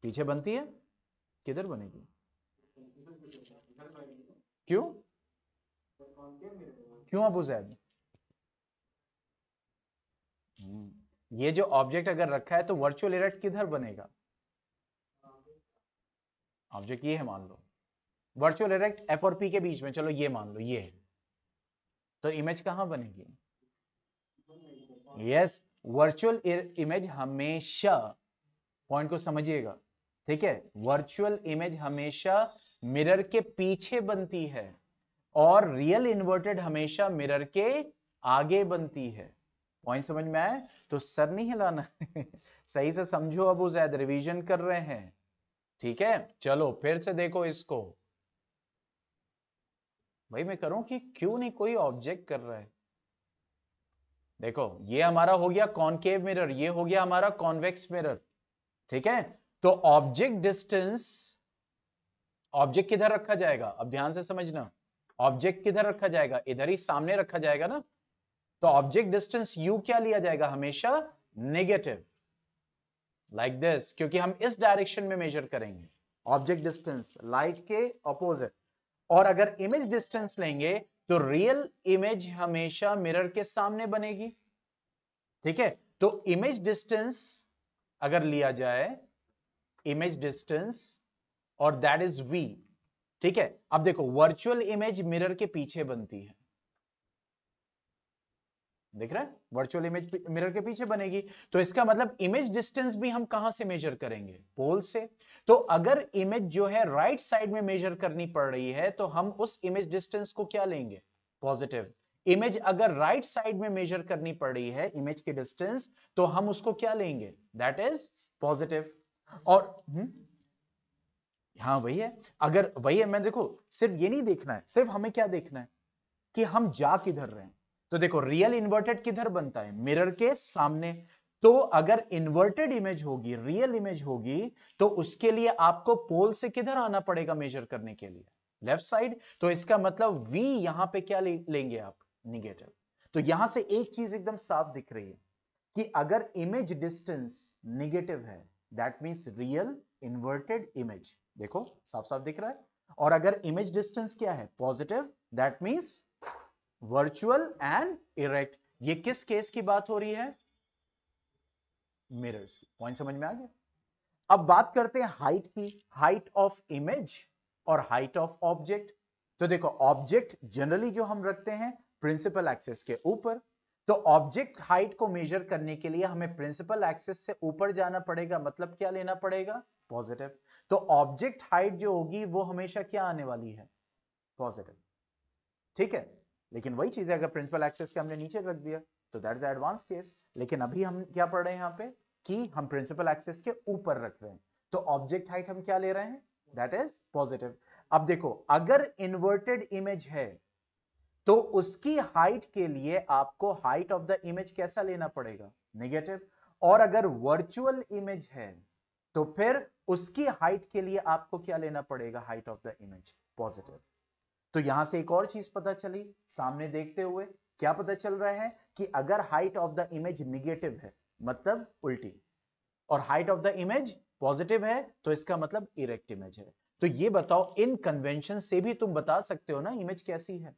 पीछे बनती है, किधर बनेगी? क्यों? क्यों अबू जैद? ये जो ऑब्जेक्ट अगर रखा है तो वर्चुअल इरेक्ट किधर बनेगा? ऑब्जेक्ट ये है मान लो, वर्चुअल इरेक्ट एफ और पी के बीच में, चलो ये मान लो ये है, तो इमेज कहां बनेगी? यस, वर्चुअल इमेज हमेशा, पॉइंट को समझिएगा, ठीक है, वर्चुअल इमेज हमेशा मिरर के पीछे बनती है और रियल इन्वर्टेड हमेशा मिरर के आगे बनती है। पॉइंट समझ में आया? तो सर नहीं हिलाना सही से समझो, अबू जैद रिवीजन कर रहे हैं। ठीक है, चलो फिर से देखो इसको। भाई मैं करूं कि क्यों नहीं कोई ऑब्जेक्ट कर रहा है? देखो ये हमारा हो गया कॉनकेव मिरर, ये हो गया हमारा कॉन्वेक्स मिरर। ठीक है, तो ऑब्जेक्ट डिस्टेंस, ऑब्जेक्ट किधर रखा जाएगा? अब ध्यान से समझना, ऑब्जेक्ट किधर रखा जाएगा? इधर ही सामने रखा जाएगा ना। तो ऑब्जेक्ट डिस्टेंस u क्या लिया जाएगा? हमेशा नेगेटिव, लाइक दिस, क्योंकि हम इस डायरेक्शन में मेजर करेंगे ऑब्जेक्ट डिस्टेंस, लाइट के ऑपोजिट। और अगर इमेज डिस्टेंस लेंगे तो रियल इमेज हमेशा मिरर के सामने बनेगी। ठीक है, तो इमेज डिस्टेंस अगर लिया जाए, इमेज डिस्टेंस, और दैट इज v। ठीक है, अब देखो वर्चुअल इमेज मिरर के पीछे बनती है, देख रहे हैं, वर्चुअल इमेज मिरर के पीछे बनेगी। तो इसका मतलब इमेज डिस्टेंस भी हम कहां से मेजर करेंगे? पोल से। तो अगर इमेज जो है राइट साइड में मेजर करनी पड़ रही है तो हम उस इमेज डिस्टेंस को क्या लेंगे? पॉजिटिव। इमेज अगर राइट साइड में मेजर करनी पड़ रही है, इमेज की डिस्टेंस, तो हम उसको क्या लेंगे? That is positive. और हाँ वही है, अगर वही है, मैं देखो सिर्फ ये नहीं देखना है, सिर्फ हमें क्या देखना है कि हम जा किधर रहे हैं। तो देखो रियल इन्वर्टेड किधर बनता है? मिरर के सामने। तो अगर इन्वर्टेड इमेज होगी, रियल इमेज होगी, तो उसके लिए आपको पोल से किधर आना पड़ेगा मेजर करने के लिए? Left side. तो इसका मतलब v यहां पे क्या लेंगे आप? निगेटिव। तो यहां से एक चीज एकदम साफ दिख रही है कि अगर इमेज डिस्टेंस निगेटिव है, that means real inverted image, देखो साफ साफ दिख रहा है। और अगर इमेज डिस्टेंस क्या है? Positive, that means virtual and erect. ये किस केस की बात हो रही है? मिरर्स की। पॉइंट समझ में आ गया? अब बात करते हैं हाइट की, हाइट ऑफ इमेज और हाइट ऑफ ऑब्जेक्ट। तो देखो ऑब्जेक्ट जनरली जो हम रखते हैं प्रिंसिपल एक्सिस के ऊपर, तो ऑब्जेक्ट हाइट को मेजर करने के लिए हमें प्रिंसिपल एक्सिस से ऊपर जाना पड़ेगा, मतलब क्या लेना पड़ेगा? पॉजिटिव। तो ऑब्जेक्ट हाइट जो होगी वो हमेशा क्या आने वाली है? पॉजिटिव। ठीक है, लेकिन वही चीज है, अगर प्रिंसिपल एक्सिस के हमने नीचे रख दिया तो दैट्स द एडवांस केस। लेकिन अभी हम क्या पढ़ रहे हैं यहां पे कि हम प्रिंसिपल एक्सिस के ऊपर रख रहे हैं, तो ऑब्जेक्ट हाइट हम क्या ले रहे हैं? That is positive. अब देखो अगर इन्वर्टेड इमेज है तो उसकी हाइट के लिए आपको हाइट ऑफ द इमेज कैसा लेना पड़ेगा? नेगेटिव। और अगर वर्चुअल इमेज है तो फिर उसकी हाइट के लिए आपको क्या लेना पड़ेगा? Height of the image, positive. तो यहां से एक और चीज पता चली सामने देखते हुए, क्या पता चल रहा है कि अगर height of the image negative है मतलब उल्टी, और height of the image positive है तो इसका मतलब इरेक्ट इमेज है। तो ये बताओ, इन कन्वेंशन से भी तुम बता सकते हो ना इमेज कैसी है।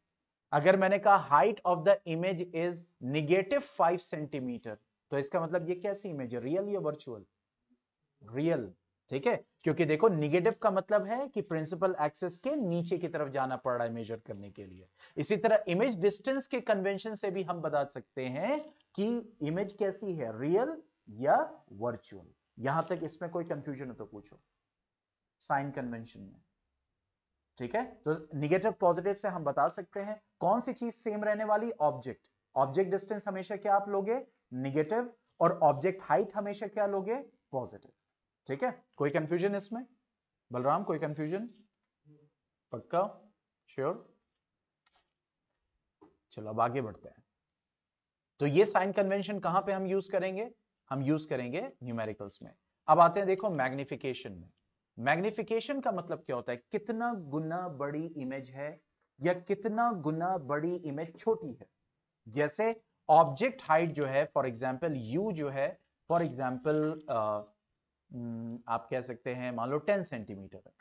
अगर मैंने कहा height of the image is -5 centimetre, तो इसका मतलब ये कैसी इमेज है, रियल या वर्चुअल? रियल। ठीक है, क्योंकि देखो निगेटिव का मतलब है कि प्रिंसिपल एक्सिस के नीचे की तरफ जाना पड़ रहा है मेजर करने के लिए। इसी तरह इमेज डिस्टेंस के कन्वेंशन से भी हम बता सकते हैं कि इमेज कैसी है, रियल या वर्चुअल। यहां तक इसमें कोई कंफ्यूजन हो तो पूछो साइन कन्वेंशन में। ठीक है, तो निगेटिव पॉजिटिव से हम बता सकते हैं कौन सी चीज सेम रहने वाली, ऑब्जेक्ट। ऑब्जेक्ट डिस्टेंस हमेशा क्या आप लोगे, निगेटिव, और ऑब्जेक्ट हाइट हमेशा क्या लोगे, पॉजिटिव। ठीक है, कोई कंफ्यूजन इसमें? बलराम कोई कंफ्यूजन? पक्का, श्योर? चलो अब आगे बढ़ते हैं। तो ये साइन कन्वेंशन कहां पे हम यूज करेंगे, हम यूज करेंगे न्यूमेरिकल्स में। अब आते हैं देखो मैग्निफिकेशन में। मैग्निफिकेशन का मतलब क्या होता है, कितना गुना बड़ी इमेज है या कितना गुना बड़ी इमेज छोटी है। जैसे ऑब्जेक्ट हाइट जो है, फॉर एग्जांपल यू जो है, फॉर एग्जांपल आप कह सकते हैं मान लो 10 सेंटीमीटर है।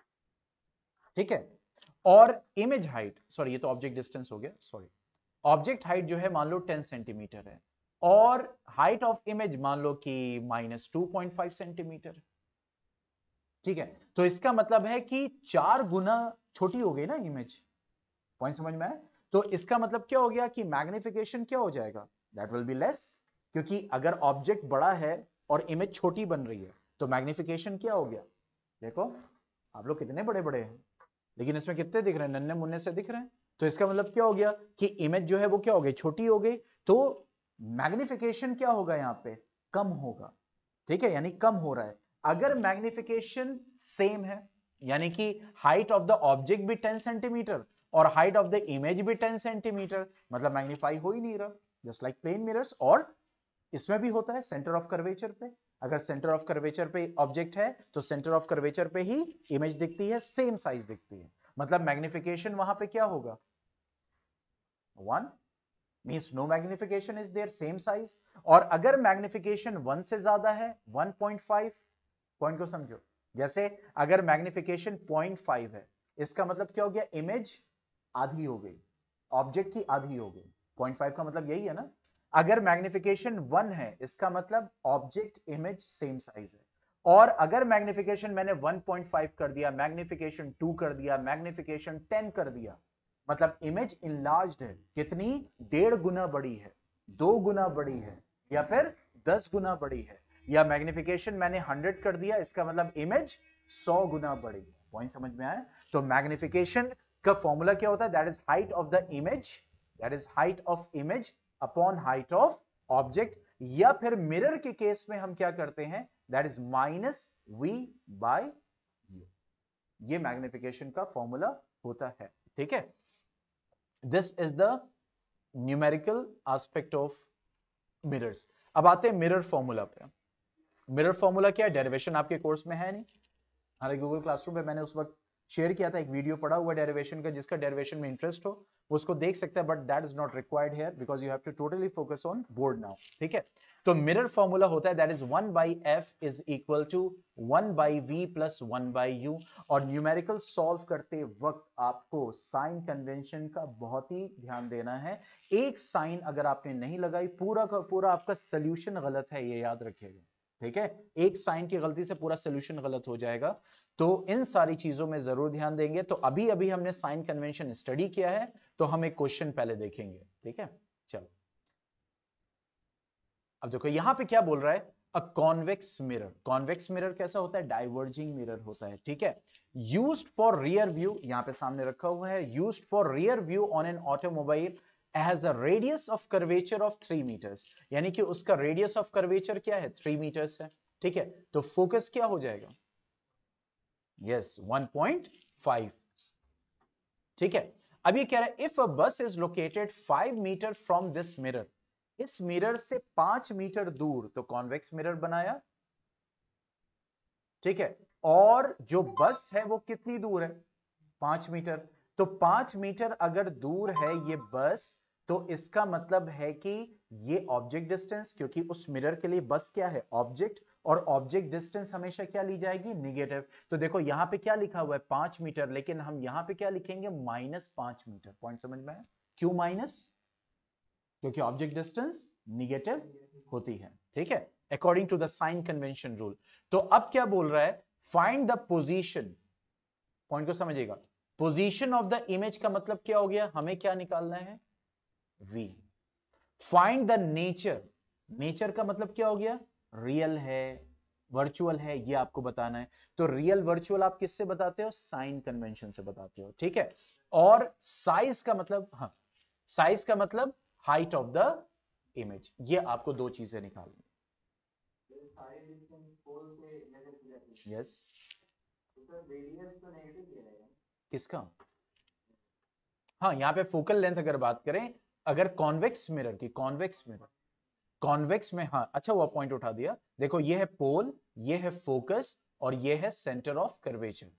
ठीक है, और इमेज हाइट, सॉरी ये तो ऑब्जेक्ट डिस्टेंस हो गया, सॉरी, ऑब्जेक्ट हाइट जो है मान लो 10 सेंटीमीटर है, और हाइट ऑफ इमेज मान लो कि -2.5 सेंटीमीटर। ठीक है, तो इसका मतलब है कि 4 गुना छोटी हो गई ना इमेज। पॉइंट समझ में आया? तो इसका मतलब क्या हो गया कि मैग्निफिकेशन क्या हो जाएगा, दैट विल बी लेस। क्योंकि अगर ऑब्जेक्ट बड़ा है और इमेज छोटी बन रही है तो मैग्निफिकेशन क्या हो गया। देखो आप लोग कितने बड़े बड़े हैं, लेकिन इसमें कितने दिख रहे हैं, नन्हे मुन्ने से दिख रहे हैं। तो इसका मतलब क्या हो गया कि इमेज जो है वो क्या हो गई, छोटी हो गई। तो मैग्निफिकेशन क्या होगा यहां पे, कम होगा। ठीक है, यानी कम हो रहा है। अगर मैग्निफिकेशन सेम है, यानी कि हाइट ऑफ द ऑब्जेक्ट भी 10 सेंटीमीटर और हाइट ऑफ द इमेज भी 10 सेंटीमीटर, मतलब मैग्नीफाई हो ही नहीं रहा, जस्ट लाइक प्लेन मिरर्स। और इसमें भी होता है सेंटर ऑफ कर्वेचर पे। अगर सेंटर ऑफ कर्वेचर पे ऑब्जेक्ट है तो सेंटर ऑफ कर्वेचर पे ही इमेज दिखती है, सेम साइज दिखती है, मतलब मैग्निफिकेशन वहां पे क्या होगा, 1, means no magnification is there, same size. और अगर मैग्निफिकेशन 1 से ज्यादा है, 1.5, पॉइंट को समझो, जैसे अगर मैग्निफिकेशन 0.5 है, इसका मतलब क्या हो गया, इमेज आधी हो गई, ऑब्जेक्ट की आधी हो गई। 0.5 का मतलब यही है ना। अगर मैग्निफिकेशन 1 है, इसका मतलब ऑब्जेक्ट इमेज सेम साइज है। और अगर मैग्निफिकेशन मैंने 1.5 कर दिया, मैग्निफिकेशन 2 कर दिया, मैग्निफिकेशन 10 कर दिया, मतलब इमेज इनलार्ज्ड है, कितनी, 1.5 गुना बड़ी है, 2 गुना बड़ी है, या फिर 10 गुना बड़ी है। या मैग्निफिकेशन मैंने 100 कर दिया, इसका मतलब इमेज 100 गुना बड़ी है। पॉइंट समझ में आया? तो मैग्निफिकेशन का फॉर्मूला क्या होता है, that is height of the image, that is height of image upon height of object. या फिर मिरर के केस में हम क्या करते हैं, दैट इज -v/u। ये मैग्निफिकेशन का फॉर्मूला होता है। ठीक है, this is the numerical aspect of mirrors. अब आते हैं मिरर फॉर्मूला पे। मिरर फॉर्मूला क्या है, डेरिवेशन आपके कोर्स में है नहीं, हमारे गूगल क्लासरूम में मैंने उस वक्त शेयर किया था, एक वीडियो पड़ा हुआ डेरिवेशन का, जिसका डेरिवेशन में इंटरेस्ट हो उसको देख सकता है, but that is not required here because you have to totally focus on board now. ठीक है, तो मिरर फॉर्मूला होता है that is 1/f is equal to 1/v plus 1/u। और न्यूमेरिकल सॉल्व करते वक्त आपको साइन कन्वेंशन का बहुत ही ध्यान देना है। एक साइन अगर आपने नहीं लगाई, पूरा का पूरा आपका सोल्यूशन गलत है, ये याद रखिएगा। ठीक है, एक साइन की गलती से पूरा सोल्यूशन गलत हो जाएगा, तो इन सारी चीजों में जरूर ध्यान देंगे। तो अभी अभी हमने साइन कन्वेंशन स्टडी किया है, तो हम एक क्वेश्चन पहले देखेंगे। ठीक है, चलो अब देखो यहां पे क्या बोल रहा है, अ कॉन्वेक्स मिरर। कॉन्वेक्स मिरर कैसा होता है, डाइवर्जिंग मिरर होता है। ठीक है, यूज्ड फॉर रियर व्यू, यहां पे सामने रखा हुआ है, used for rear view on an automobile has a radius of curvature of 3 meters, यानी कि उसका रेडियस ऑफ कर्वेचर क्या है, 3 मीटर्स है। ठीक है, तो फोकस क्या हो जाएगा, यस 1.5। ठीक है, अब ये कह रहा है if a bus is located 5 meter from this mirror, इस मिरर से 5 मीटर दूर, तो कॉन्वेक्स मिरर बनाया। ठीक है, और जो बस है वो कितनी दूर है, 5 मीटर। तो 5 मीटर अगर दूर है ये बस, तो इसका मतलब है कि ये ऑब्जेक्ट डिस्टेंस, क्योंकि उस मिरर के लिए बस क्या है, ऑब्जेक्ट, और ऑब्जेक्ट डिस्टेंस हमेशा क्या ली जाएगी, निगेटिव। तो देखो यहां पे क्या लिखा हुआ है 5 मीटर, लेकिन हम यहां पे क्या लिखेंगे, -5 मीटर। पॉइंट समझ में आया? क्यों माइनस? क्योंकि ऑब्जेक्ट डिस्टेंस निगेटिव होती है, ठीक है, according to the sign convention rule. तो अब क्या बोल रहा है, फाइंड द पोजीशन, पॉइंट को समझिएगा, पोजीशन ऑफ द इमेज का मतलब क्या हो गया, हमें क्या निकालना है, v। Find the nature, nature का मतलब क्या हो गया, रियल है, वर्चुअल है, ये आपको बताना है। तो रियल वर्चुअल आप किससे बताते हो, साइन कन्वेंशन से बताते हो, ठीक है। और साइज का मतलब, हाँ, साइज का मतलब हाइट ऑफ द इमेज। ये आपको दो चीजें निकालनी। यस, किसका, हाँ, यहां पे फोकल लेंथ अगर बात करें, अगर कॉन्वेक्स मिरर की, कॉन्वेक्स मिरर, कॉन्वेक्स में, हाँ, अच्छा हुआ पॉइंट उठा दिया। देखो ये है पोल, ये है फोकस, और ये है सेंटर ऑफ कर्वेचर,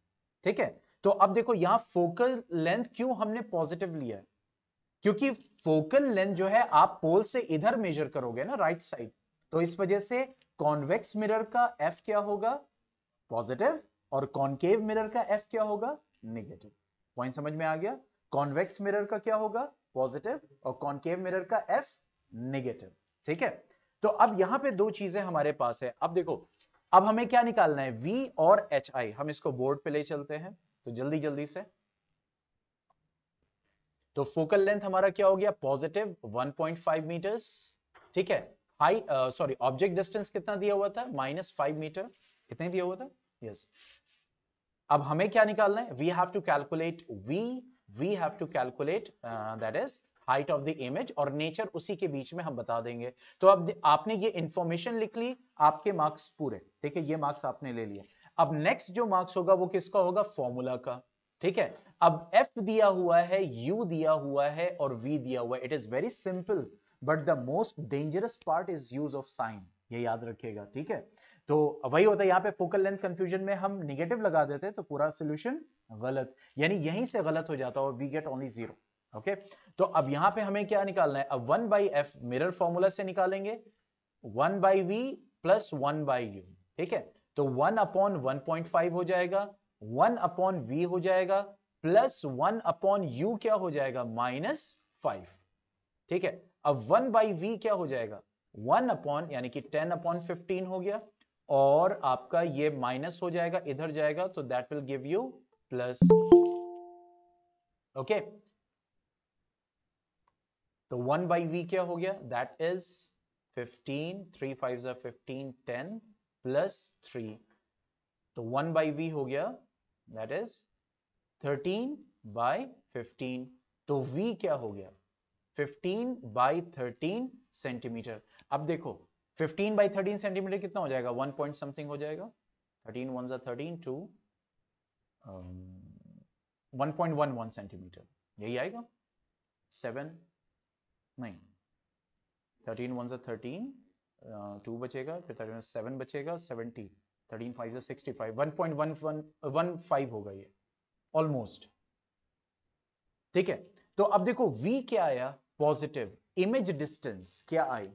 ठीक है। तो अब देखो यहां फोकल लेंथ क्यों हमने पॉजिटिव लिया है, क्योंकि फोकल लेंथ जो है आप पोल से इधर मेजर करोगे ना, राइट साइड, तो इस वजह से कॉन्वेक्स मिरर का एफ क्या होगा, पॉजिटिव, और कॉनकेव मिरर का एफ क्या होगा, नेगेटिव। पॉइंट समझ में आ गया? कॉन्वेक्स मिरर का क्या होगा, पॉजिटिव, और कॉनकेव मिरर का एफ नेगेटिव, ठीक है। तो अब यहां पे दो चीजें हमारे पास है। अब देखो, अब हमें क्या निकालना है, V और HI। हम इसको बोर्ड पे ले चलते हैं, तो जल्दी जल्दी से। तो फोकल लेंथ हमारा क्या हो गया, पॉजिटिव 1.5 मीटर्स, ठीक है। हाई, सॉरी, ऑब्जेक्ट डिस्टेंस कितना दिया हुआ था, -5 मीटर, कितना दिया हुआ था, यस। अब हमें क्या निकालना है, we have to calculate we have to calculate that is height of the image, और नेचर उसी के बीच में हम बता देंगे। तो अब आपने ये इंफॉर्मेशन लिख ली, आपके मार्क्स पूरे, ठीक है, ये मार्क्स आपने ले लिए। अब नेक्स्ट जो मार्क्स होगा वो किसका होगा, फॉर्मूला का, ठीक है। अब F दिया हुआ है, U दिया हुआ है, और V दिया हुआ है। It is very simple, but the most dangerous part is use of sine, ये याद रखिएगा, ठीक है। तो वही होता है, यहां पे फोकल लेंथ कंफ्यूजन में हम निगेटिव लगा देते तो पूरा सॉल्यूशन गलत, यानी यहीं से गलत हो जाता और वी गेट ओनली 0, ओके। तो अब यहां पे हमें क्या निकालना है, अब 1/f मिरर फॉर्मूला से निकालेंगे, 1/v प्लस 1/u, ठीक है। तो 1/1.5 हो जाएगा, 1/v हो जाएगा, प्लस 1/u क्या हो जाएगा, -5, ठीक है। अब 1/v क्या हो जाएगा, 1 यानी कि 10/15 हो गया, और आपका ये माइनस हो जाएगा, इधर जाएगा, तो that will give you plus, okay. तो 1/v क्या हो गया, दैट इज 15, 3 5 15, 10 प्लस 3, तो 1/v हो गया, दैट इज 13/15। तो v क्या हो गया, 15/13 सेंटीमीटर। अब देखो 15/13 सेंटीमीटर कितना हो जाएगा, 1 पॉइंट समथिंग हो जाएगा, 13 1 13 2 1.11 सेंटीमीटर, यही आएगा। 7 नहीं, 13 1 13, 2 बचेगा, फिर 13 7 बचेगा, 70, 13 5 65, 1.1115 होगा ये, ऑलमोस्ट, ठीक है। तो अब देखो v क्या आया, पॉजिटिव, इमेज डिस्टेंस क्या आई,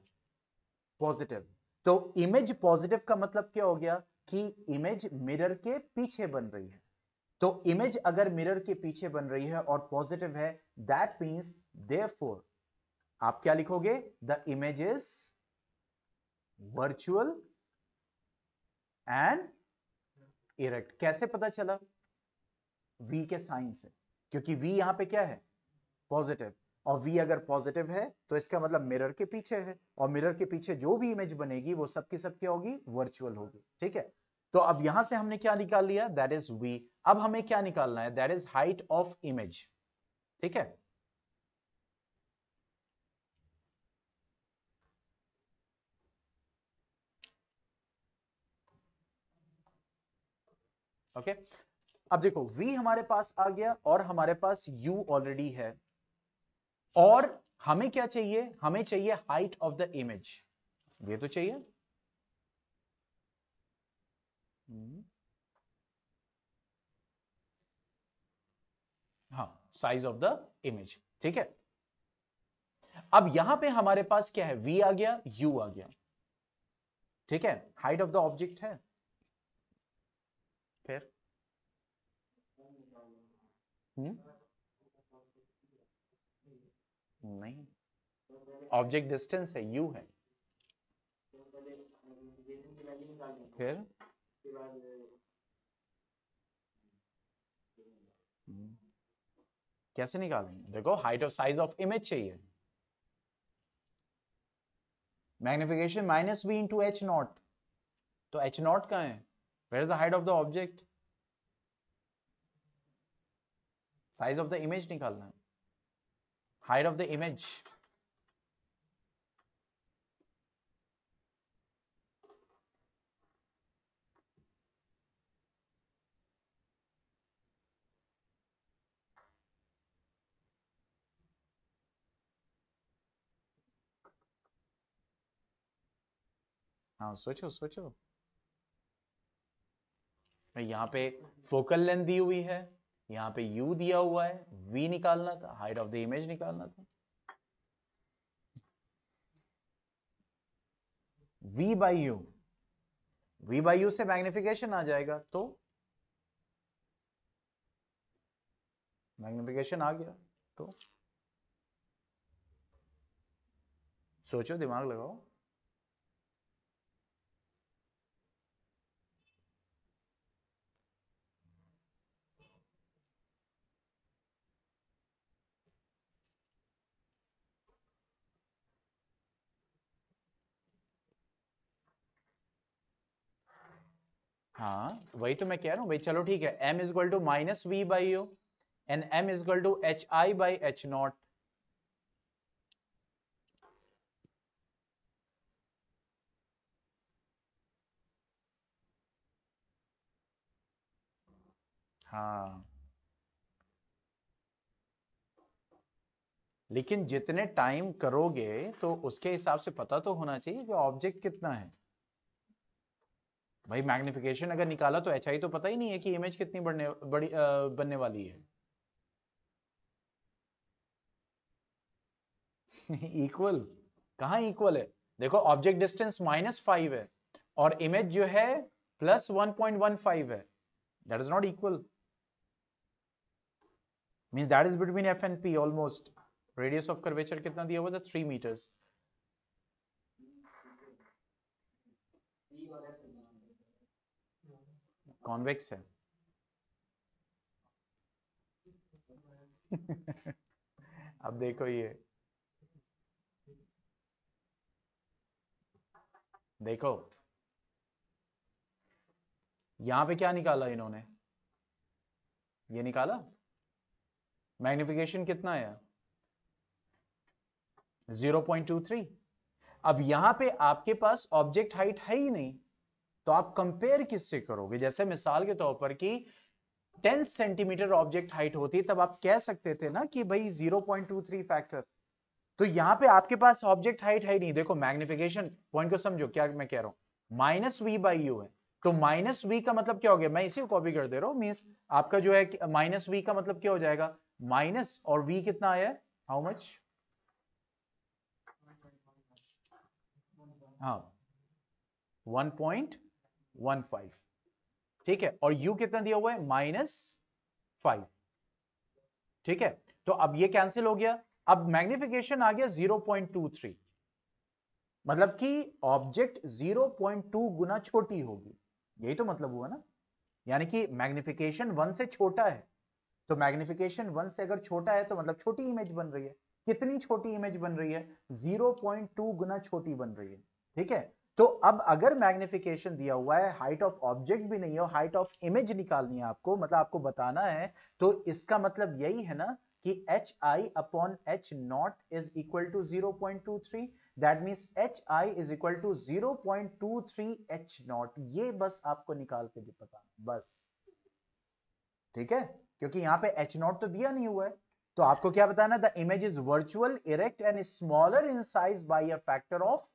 पॉजिटिव। तो इमेज पॉजिटिव का मतलब क्या हो गया, कि इमेज मिरर के पीछे बन रही है। तो इमेज अगर मिरर के पीछे बन रही है और पॉजिटिव है, दैट मींस देयरफॉर आप क्या लिखोगे, the image is virtual and erect. कैसे पता चला, v के साइन से, क्योंकि v यहां पे क्या है, पॉजिटिव, और v अगर पॉजिटिव है तो इसका मतलब मिरर के पीछे है, और मिरर के पीछे जो भी इमेज बनेगी वो सब की सब क्या होगी, वर्चुअल होगी, ठीक है। तो अब यहां से हमने क्या निकाल लिया, दैट इज v। अब हमें क्या निकालना है, that is height of image, ठीक है। ओके, अब देखो v हमारे पास आ गया, और हमारे पास u ऑलरेडी है, और हमें क्या चाहिए, हमें चाहिए हाइट ऑफ द इमेज, ये तो चाहिए। हाँ, साइज ऑफ द इमेज, ठीक है। अब यहां पे हमारे पास क्या है, v आ गया, u आ गया, ठीक है, हाइट ऑफ द ऑब्जेक्ट है, फिर नहीं, ऑब्जेक्ट डिस्टेंस है, u है, फिर कैसे निकालेंगे, देखो height of size of image चाहिए, magnification minus V into H naught, तो एच नॉट कहां है, where is the height of the object, size of the image निकालना है, हाइट ऑफ द इमेज, हाँ सोचो सोचो, यहां पे फोकल लेंथ दी हुई है, यहां पे u दिया हुआ है, v निकालना था, हाइट ऑफ द इमेज निकालना था, v by you, v by you से मैग्निफिकेशन आ जाएगा, तो मैग्निफिकेशन आ गया, तो सोचो, दिमाग लगाओ, हाँ वही तो मैं कह रहा हूं भाई, चलो ठीक है, m is equal to minus V by U and m is equal to H I by H not, हाँ लेकिन जितने टाइम करोगे तो उसके हिसाब से पता तो होना चाहिए कि ऑब्जेक्ट कितना है, भाई मैग्निफिकेशन अगर निकाला तो एच आई तो पता ही नहीं है कि इमेज कितनी बनने वाली है, इक्वल कहां इक्वल है, देखो ऑब्जेक्ट डिस्टेंस -5 है और इमेज जो है +1.15 है, that is not equal, means that is between F and P almost, radius of curvature कितना दिया हुआ था, 3 मीटर्स, कॉन्वेक्स है। अब देखो ये, देखो यहां पे क्या निकाला इन्होंने, ये निकाला मैग्निफिकेशन कितना है, 0.23, अब यहां पे आपके पास ऑब्जेक्ट हाइट है ही नहीं, तो आप कंपेयर किससे करोगे, जैसे मिसाल के तौर पर कि 10 सेंटीमीटर ऑब्जेक्ट हाइट होती तब आप कह सकते थे ना कि भाई 0.23 फैक्टर, तो यहां पे आपके पास ऑब्जेक्ट हाइट है ही नहीं, देखो मैग्निफिकेशन पॉइंट को समझो क्या मैं कह रहा हूं, माइनस वी बाई यू है, तो माइनस वी का मतलब क्या हो गया, मैं इसी को कॉपी कर दे रहा हूं, मींस आपका जो है माइनस वी का मतलब क्या हो जाएगा, माइनस और वी कितना आया है, हाउ मच, हाँ 1.15, ठीक है, और u कितना दिया हुआ है, -5, ठीक है, तो अब ये कैंसिल हो गया, अब मैग्निफिकेशन आ गया 0.23, मतलब कि ऑब्जेक्ट 0.2 गुना छोटी होगी, यही तो मतलब हुआ ना, यानी कि मैग्निफिकेशन 1 से छोटा है, तो मैग्निफिकेशन 1 से अगर छोटा है तो मतलब छोटी इमेज बन रही है, कितनी छोटी इमेज बन रही है, 0.2 गुना छोटी बन रही है, ठीक है, तो अब अगर मैग्निफिकेशन दिया हुआ है, हाइट ऑफ ऑब्जेक्ट भी नहीं है, हाइट ऑफ इमेज निकालनी है आपको, मतलब आपको बताना है, तो इसका मतलब यही है ना कि H I upon H not is equal to 0.23, that means H I is equal to 0.23 H not, ये बस आपको निकाल के बताना बस, ठीक है, क्योंकि यहां पे एच नॉट तो दिया नहीं हुआ है, तो आपको क्या बताना, the image is virtual erect and smaller in size by a factor of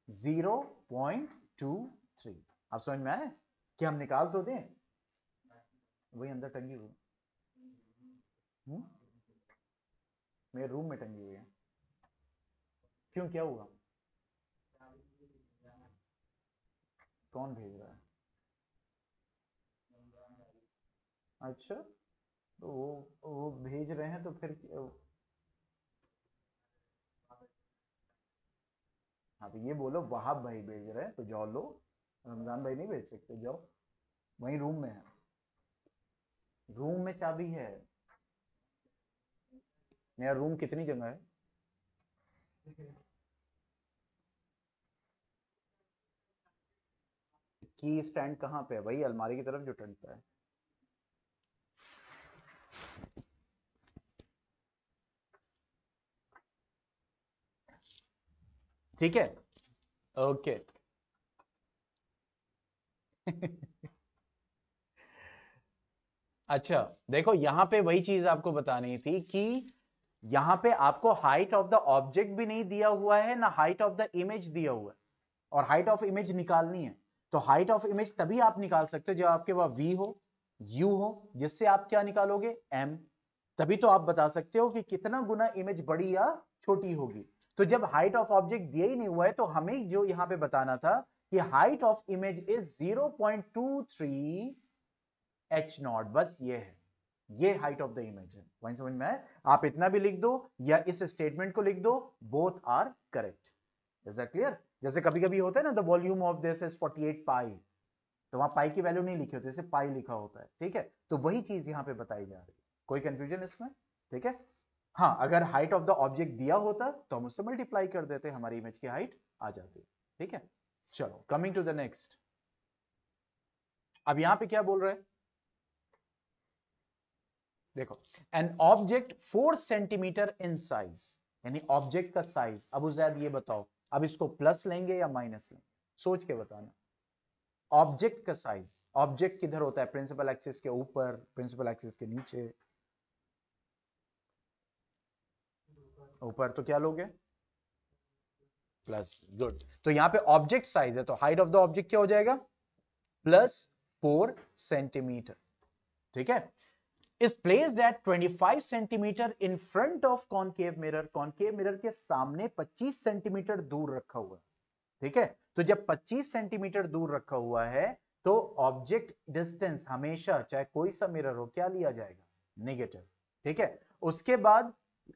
0.23, आप समझ में आए कि हम निकाल तो दें, वही अंदर टंगी हुई, मेरे रूम में टंगी हुई है, क्यों, क्या हुआ? कौन भेज रहा है? अच्छा, तो वो भेज रहे हैं तो फिर हाँ तो ये बोलो वहाब भाई भेज रहे हैं तो जाओ लो, रमजान भाई नहीं भेज सकते, जाओ, वहीं रूम में है, रूम में चाबी है। मेरा रूम कितनी जगह है? की स्टैंड कहाँ पे है भाई? अलमारी की तरफ जो टंगता है। ठीक है, ओके। अच्छा, देखो यहां पे वही चीज आपको बतानी थी कि यहां पे आपको हाइट ऑफ द ऑब्जेक्ट भी नहीं दिया हुआ है ना हाइट ऑफ द इमेज दिया हुआ है, और हाइट ऑफ इमेज निकालनी है। तो हाइट ऑफ इमेज तभी आप निकाल सकते हो जब आपके पास v हो, u हो, जिससे आप क्या निकालोगे, m। तभी तो आप बता सकते हो कि कितना गुना इमेज बड़ी या छोटी होगी। तो जब हाइट ऑफ ऑब्जेक्ट दिया ही नहीं हुआ है तो हमें जो यहां पे बताना था कि height of image is 0.23 h not, बस ये है, ये हाइट ऑफ द इमेज है। वहीं समझ में आए? आप इतना भी लिख दो या इस स्टेटमेंट को लिख दो, both are correct. Is that clear? जैसे कभी कभी होता है ना, the volume of this is 48 pi, तो वहां पाई की वैल्यू नहीं लिखी होती, जैसे पाई लिखा होता है, ठीक है? तो वही चीज यहां पे बताई जा रही है। कोई कंफ्यूजन इसमें? ठीक है। हाँ, अगर हाइट ऑफ द ऑब्जेक्ट दिया होता तो हम उससे मल्टीप्लाई कर देते, हमारी इमेज की हाइट आ जाती। ठीक है, चलो कमिंग टू द नेक्स्ट। अब यहां पे क्या बोल रहे हैं, देखो, an object 4 centimetre in size, यानी ऑब्जेक्ट का साइज। अब उजैद ये बताओ, अब इसको प्लस लेंगे या माइनस लेंगे, सोच के बताना। ऑब्जेक्ट का साइज, ऑब्जेक्ट किधर होता है, प्रिंसिपल एक्सिस के ऊपर, प्रिंसिपल एक्सिस के नीचे? ऊपर, तो क्या लोगे, प्लस। गुड, तो यहां पे ऑब्जेक्ट साइज है तो हाइट ऑफ द ऑब्जेक्ट क्या हो जाएगा, प्लस 4 सेंटीमीटर। ठीक है, is placed at 25 centimetre in front of concave mirror, concave mirror के सामने 25 सेंटीमीटर दूर रखा हुआ है। ठीक है, तो जब 25 सेंटीमीटर दूर रखा हुआ है तो ऑब्जेक्ट डिस्टेंस हमेशा, चाहे कोई सा मिरर हो, क्या लिया जाएगा, नेगेटिव। ठीक है, उसके बाद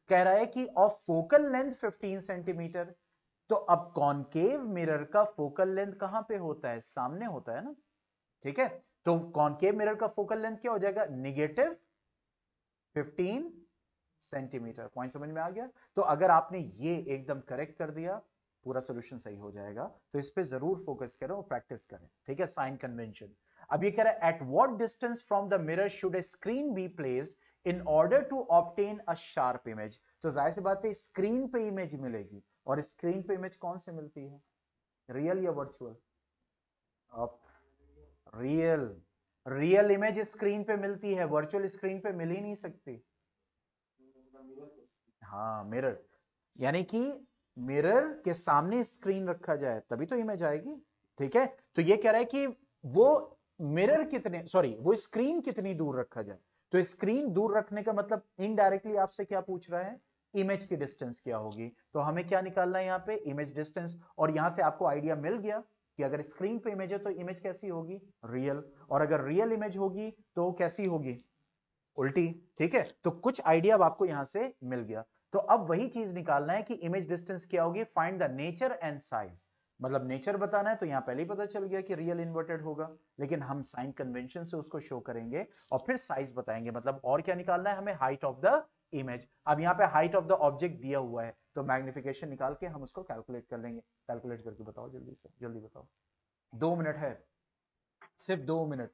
कह रहा है कि ऑफ फोकल लेंथ 15 सेंटीमीटर। तो अब कॉनकेव मिरर का फोकल लेंथ कहां पे होता है, सामने होता है ना। ठीक है, तो कॉनकेव मिरर का फोकल लेंथ क्या हो जाएगा, नेगेटिव 15 सेंटीमीटर। पॉइंट समझ में आ गया? तो अगर आपने ये एकदम करेक्ट कर दिया, पूरा सोल्यूशन सही हो जाएगा। तो इस पे जरूर फोकस करें और प्रैक्टिस करें। ठीक है, साइन कन्वेंशन। अब ये कह रहा है at what distance from the mirror should a screen be placed in order to obtain a sharp image. तो जाहिर सी बात है स्क्रीन पे इमेज मिलेगी, और स्क्रीन पे इमेज कौन से मिलती है, रियल या वर्चुअल? अब रियल, रियल इमेज स्क्रीन पे मिलती है, वर्चुअल स्क्रीन पे मिल ही नहीं सकती। हाँ, मिरर, यानी कि मिरर के सामने स्क्रीन रखा जाए तभी तो इमेज आएगी। ठीक है, तो ये कह रहा है कि वो मिरर कितने, सॉरी, वो स्क्रीन कितनी दूर रखा जाए। तो स्क्रीन दूर रखने का मतलब इनडायरेक्टली आपसे क्या पूछ रहा है, इमेज की डिस्टेंस क्या होगी। तो हमें क्या निकालना है यहाँ पे, इमेज डिस्टेंस। और यहां से आपको आइडिया मिल गया कि अगर स्क्रीन पे इमेज है तो इमेज कैसी होगी, रियल। और अगर रियल इमेज होगी तो कैसी होगी, उल्टी। ठीक है, तो कुछ आइडिया अब आपको यहां से मिल गया। तो अब वही चीज निकालना है कि इमेज डिस्टेंस क्या होगी, find the nature and size. मतलब नेचर बताना है तो यहां पहले ही पता चल गया कि रियल इन्वर्टेड होगा, लेकिन हम साइन कन्वेंशन से उसको शो करेंगे और फिर साइज बताएंगे। मतलब और क्या निकालना है हमें, हाइट ऑफ द इमेज। अब यहां पे हाइट ऑफ द ऑब्जेक्ट दिया हुआ है तो मैग्निफिकेशन निकाल के हम उसको कैलकुलेट कर लेंगे। कैलकुलेट करके बताओ जल्दी से, जल्दी बताओ, 2 मिनट है, सिर्फ 2 मिनट।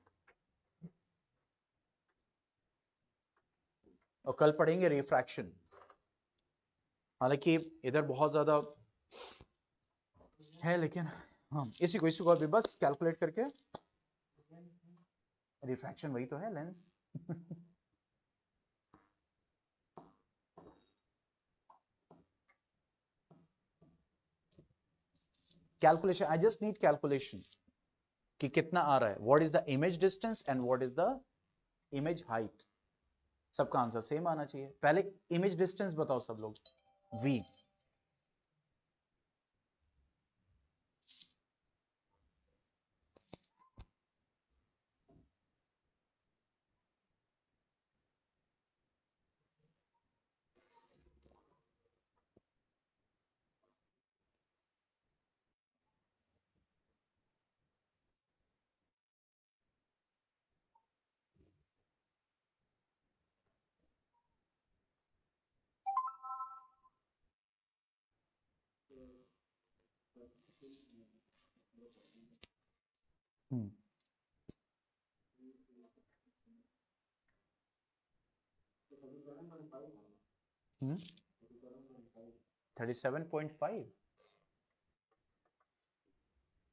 और कल पढ़ेंगे रिफ्रैक्शन, हालांकि इधर बहुत ज्यादा है, लेकिन हाँ इसी को अभी बस कैलकुलेट करके, रिफ्रैक्शन वही तो है, lens. Calculation, I just need calculation कि कितना आ रहा है, what is the image distance and what is the image height. सबका आंसर सेम आना चाहिए। पहले इमेज डिस्टेंस बताओ सब लोग, v। हम्म 37.5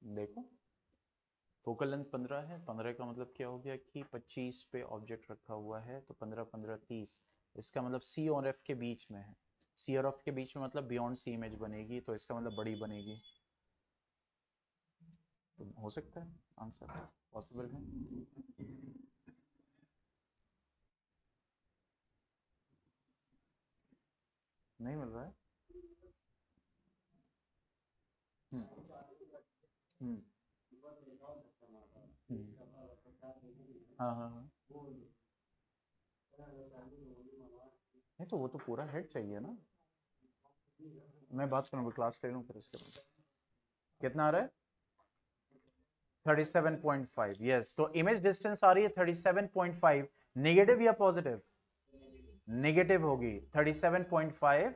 देखो फोकल लेंथ 15 है, 15 का मतलब क्या हो गया कि 25 पे ऑब्जेक्ट रखा हुआ है, तो 15 15 30, इसका मतलब सी और एफ के बीच में है, सी और एफ के बीच में मतलब बियॉन्ड सी इमेज बनेगी, तो इसका मतलब बड़ी बनेगी, तो हो सकता है आंसर पॉसिबल है। नहीं मिल रहा है। हम्म हम्म हाँ हाँ हाँ, नहीं तो वो तो पूरा हेड चाहिए ना, मैं बात करूँगा, क्लास ले लूँ फिर इसके बाद। कितना आ रहा है? 37.5, यस, तो इमेज डिस्टेंस आ रही है 37.5, नेगेटिव या पॉजिटिव? नेगेटिव होगी 37.5,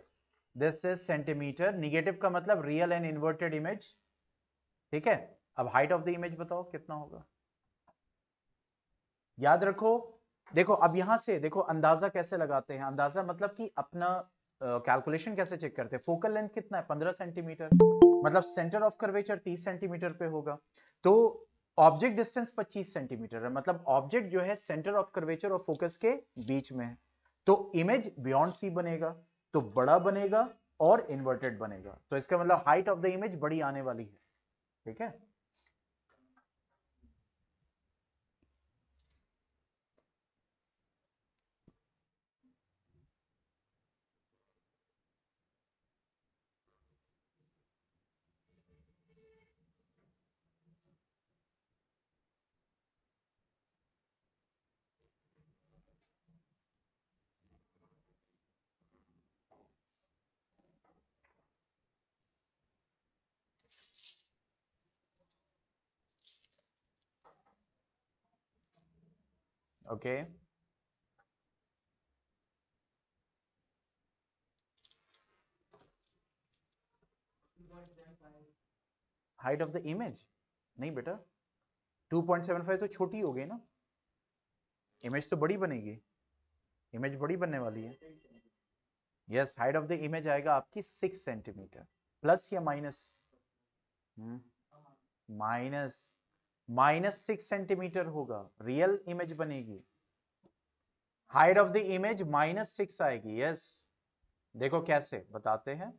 दिस इज सेंटीमीटर, नेगेटिव का मतलब रियल एंड इन्वर्टेड इमेज, ठीक है। अब हाइट ऑफ द इमेज बताओ कितना होगा, याद रखो। देखो अब यहां से देखो अंदाजा कैसे लगाते हैं, अंदाजा मतलब कि अपना कैलकुलेशन कैसे चेक करते हैं, फोकल लेंथ कितना है 15 सेंटीमीटर, मतलब सेंटर ऑफ कर्वेचर 30 सेंटीमीटर पे होगा, तो ऑब्जेक्ट डिस्टेंस 25 सेंटीमीटर है, मतलब ऑब्जेक्ट जो है सेंटर ऑफ कर्वेचर और फोकस के बीच में है, तो इमेज बियॉन्ड सी बनेगा, तो बड़ा बनेगा और इन्वर्टेड बनेगा, तो इसका मतलब हाइट ऑफ द इमेज बड़ी आने वाली है, ठीक है। Okay height of the image, नहीं बेटा 2.75 तो छोटी हो गई ना, इमेज तो बड़ी बनेगी, इमेज बड़ी बनने वाली है। Yes, height of the image आएगा आपकी 6 सेंटीमीटर, प्लस या माइनस? माइनस, -6 सेंटीमीटर होगा, रियल इमेज बनेगी, हाइट ऑफ द इमेज -6 आएगी, यस। देखो कैसे बताते हैं,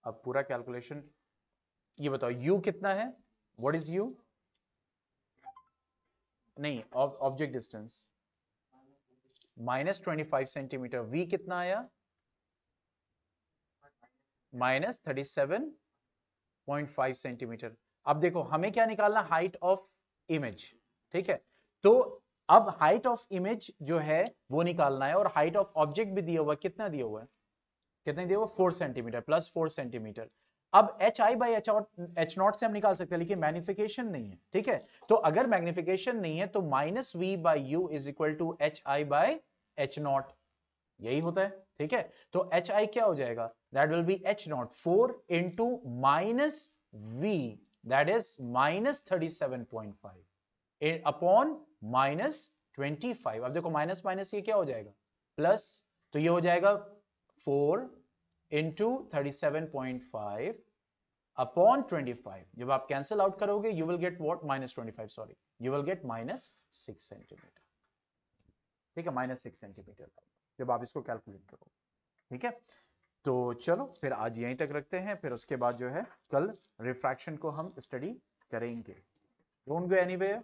अब पूरा कैलकुलेशन, ये बताओ u कितना है, व्हाट इज u, नहीं ऑब्जेक्ट डिस्टेंस -25 सेंटीमीटर, v कितना आया -37.5 सेंटीमीटर। अब देखो हमें क्या निकालना, हाइट ऑफ इमेज, ठीक है, तो अब हाइट ऑफ इमेज जो है वो निकालना है, और हाइट ऑफ ऑब्जेक्ट भी दिया हुआ है, कितना दिया हुआ है, कितने दिया हुआ, 4 सेंटीमीटर, प्लस 4 सेंटीमीटर। अब H I by H not से हम निकाल सकते हैं, लेकिन मैग्निफिकेशन नहीं है, ठीक है, तो अगर मैग्निफिकेशन नहीं है तो -v/u is equal to H I by H not, यही होता है, ठीक है, तो एच आई क्या हो जाएगा, that will be H not 4 into minus V, that is -37.5 upon -25। अब देखो माइनस माइनस ये क्या हो जाएगा, प्लस, तो ये हो जाएगा 4 इंटू 37.5 अपॉन 25, जब आप कैंसिल आउट करोगे you will get what, -25, sorry, you will get -6 centimetre, ठीक है, -6 सेंटीमीटर जब आप इसको कैलकुलेट करो, ठीक है। तो चलो फिर आज यहीं तक रखते हैं, फिर उसके बाद जो है कल रिफ्रैक्शन को हम स्टडी करेंगे, don't go anywhere.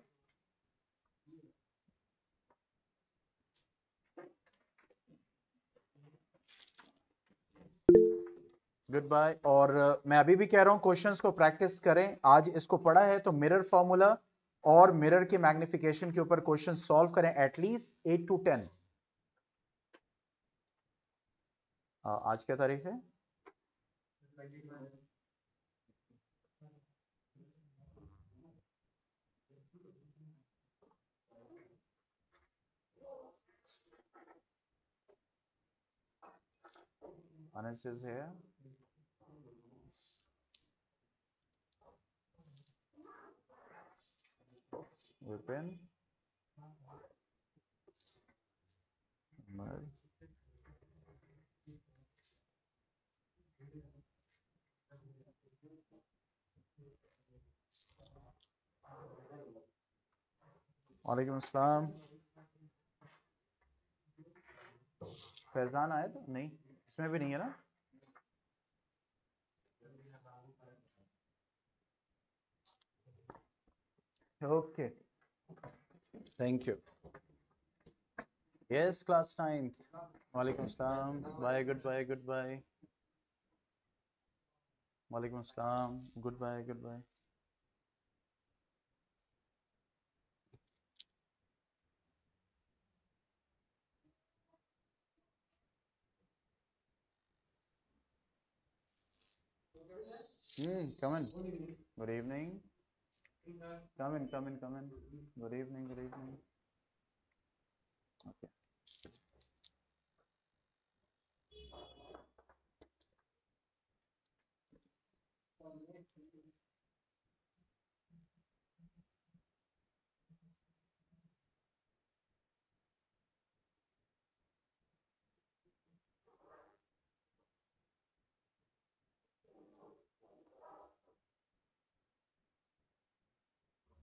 Goodbye, और मैं अभी भी कह रहा हूं क्वेश्चंस को प्रैक्टिस करें, आज इसको पढ़ा है तो मिरर फॉर्मूला और मिरर के मैग्निफिकेशन के ऊपर क्वेश्चन सॉल्व करें, एटलीस्ट 8 to 10। आज क्या तारीख है, Anas is here, विपिन अमर वालेकुम अस्सलाम। फैजान आए तो नहीं, इसमें भी नहीं है ना। Okay, thank you. Yes class 9th। वालेकुम अस्सलाम, bye, goodbye, goodbye. वालेकुम अस्सलाम, goodbye, goodbye. come in. Good evening. Come in, come in, come in. Good evening, good evening. Okay.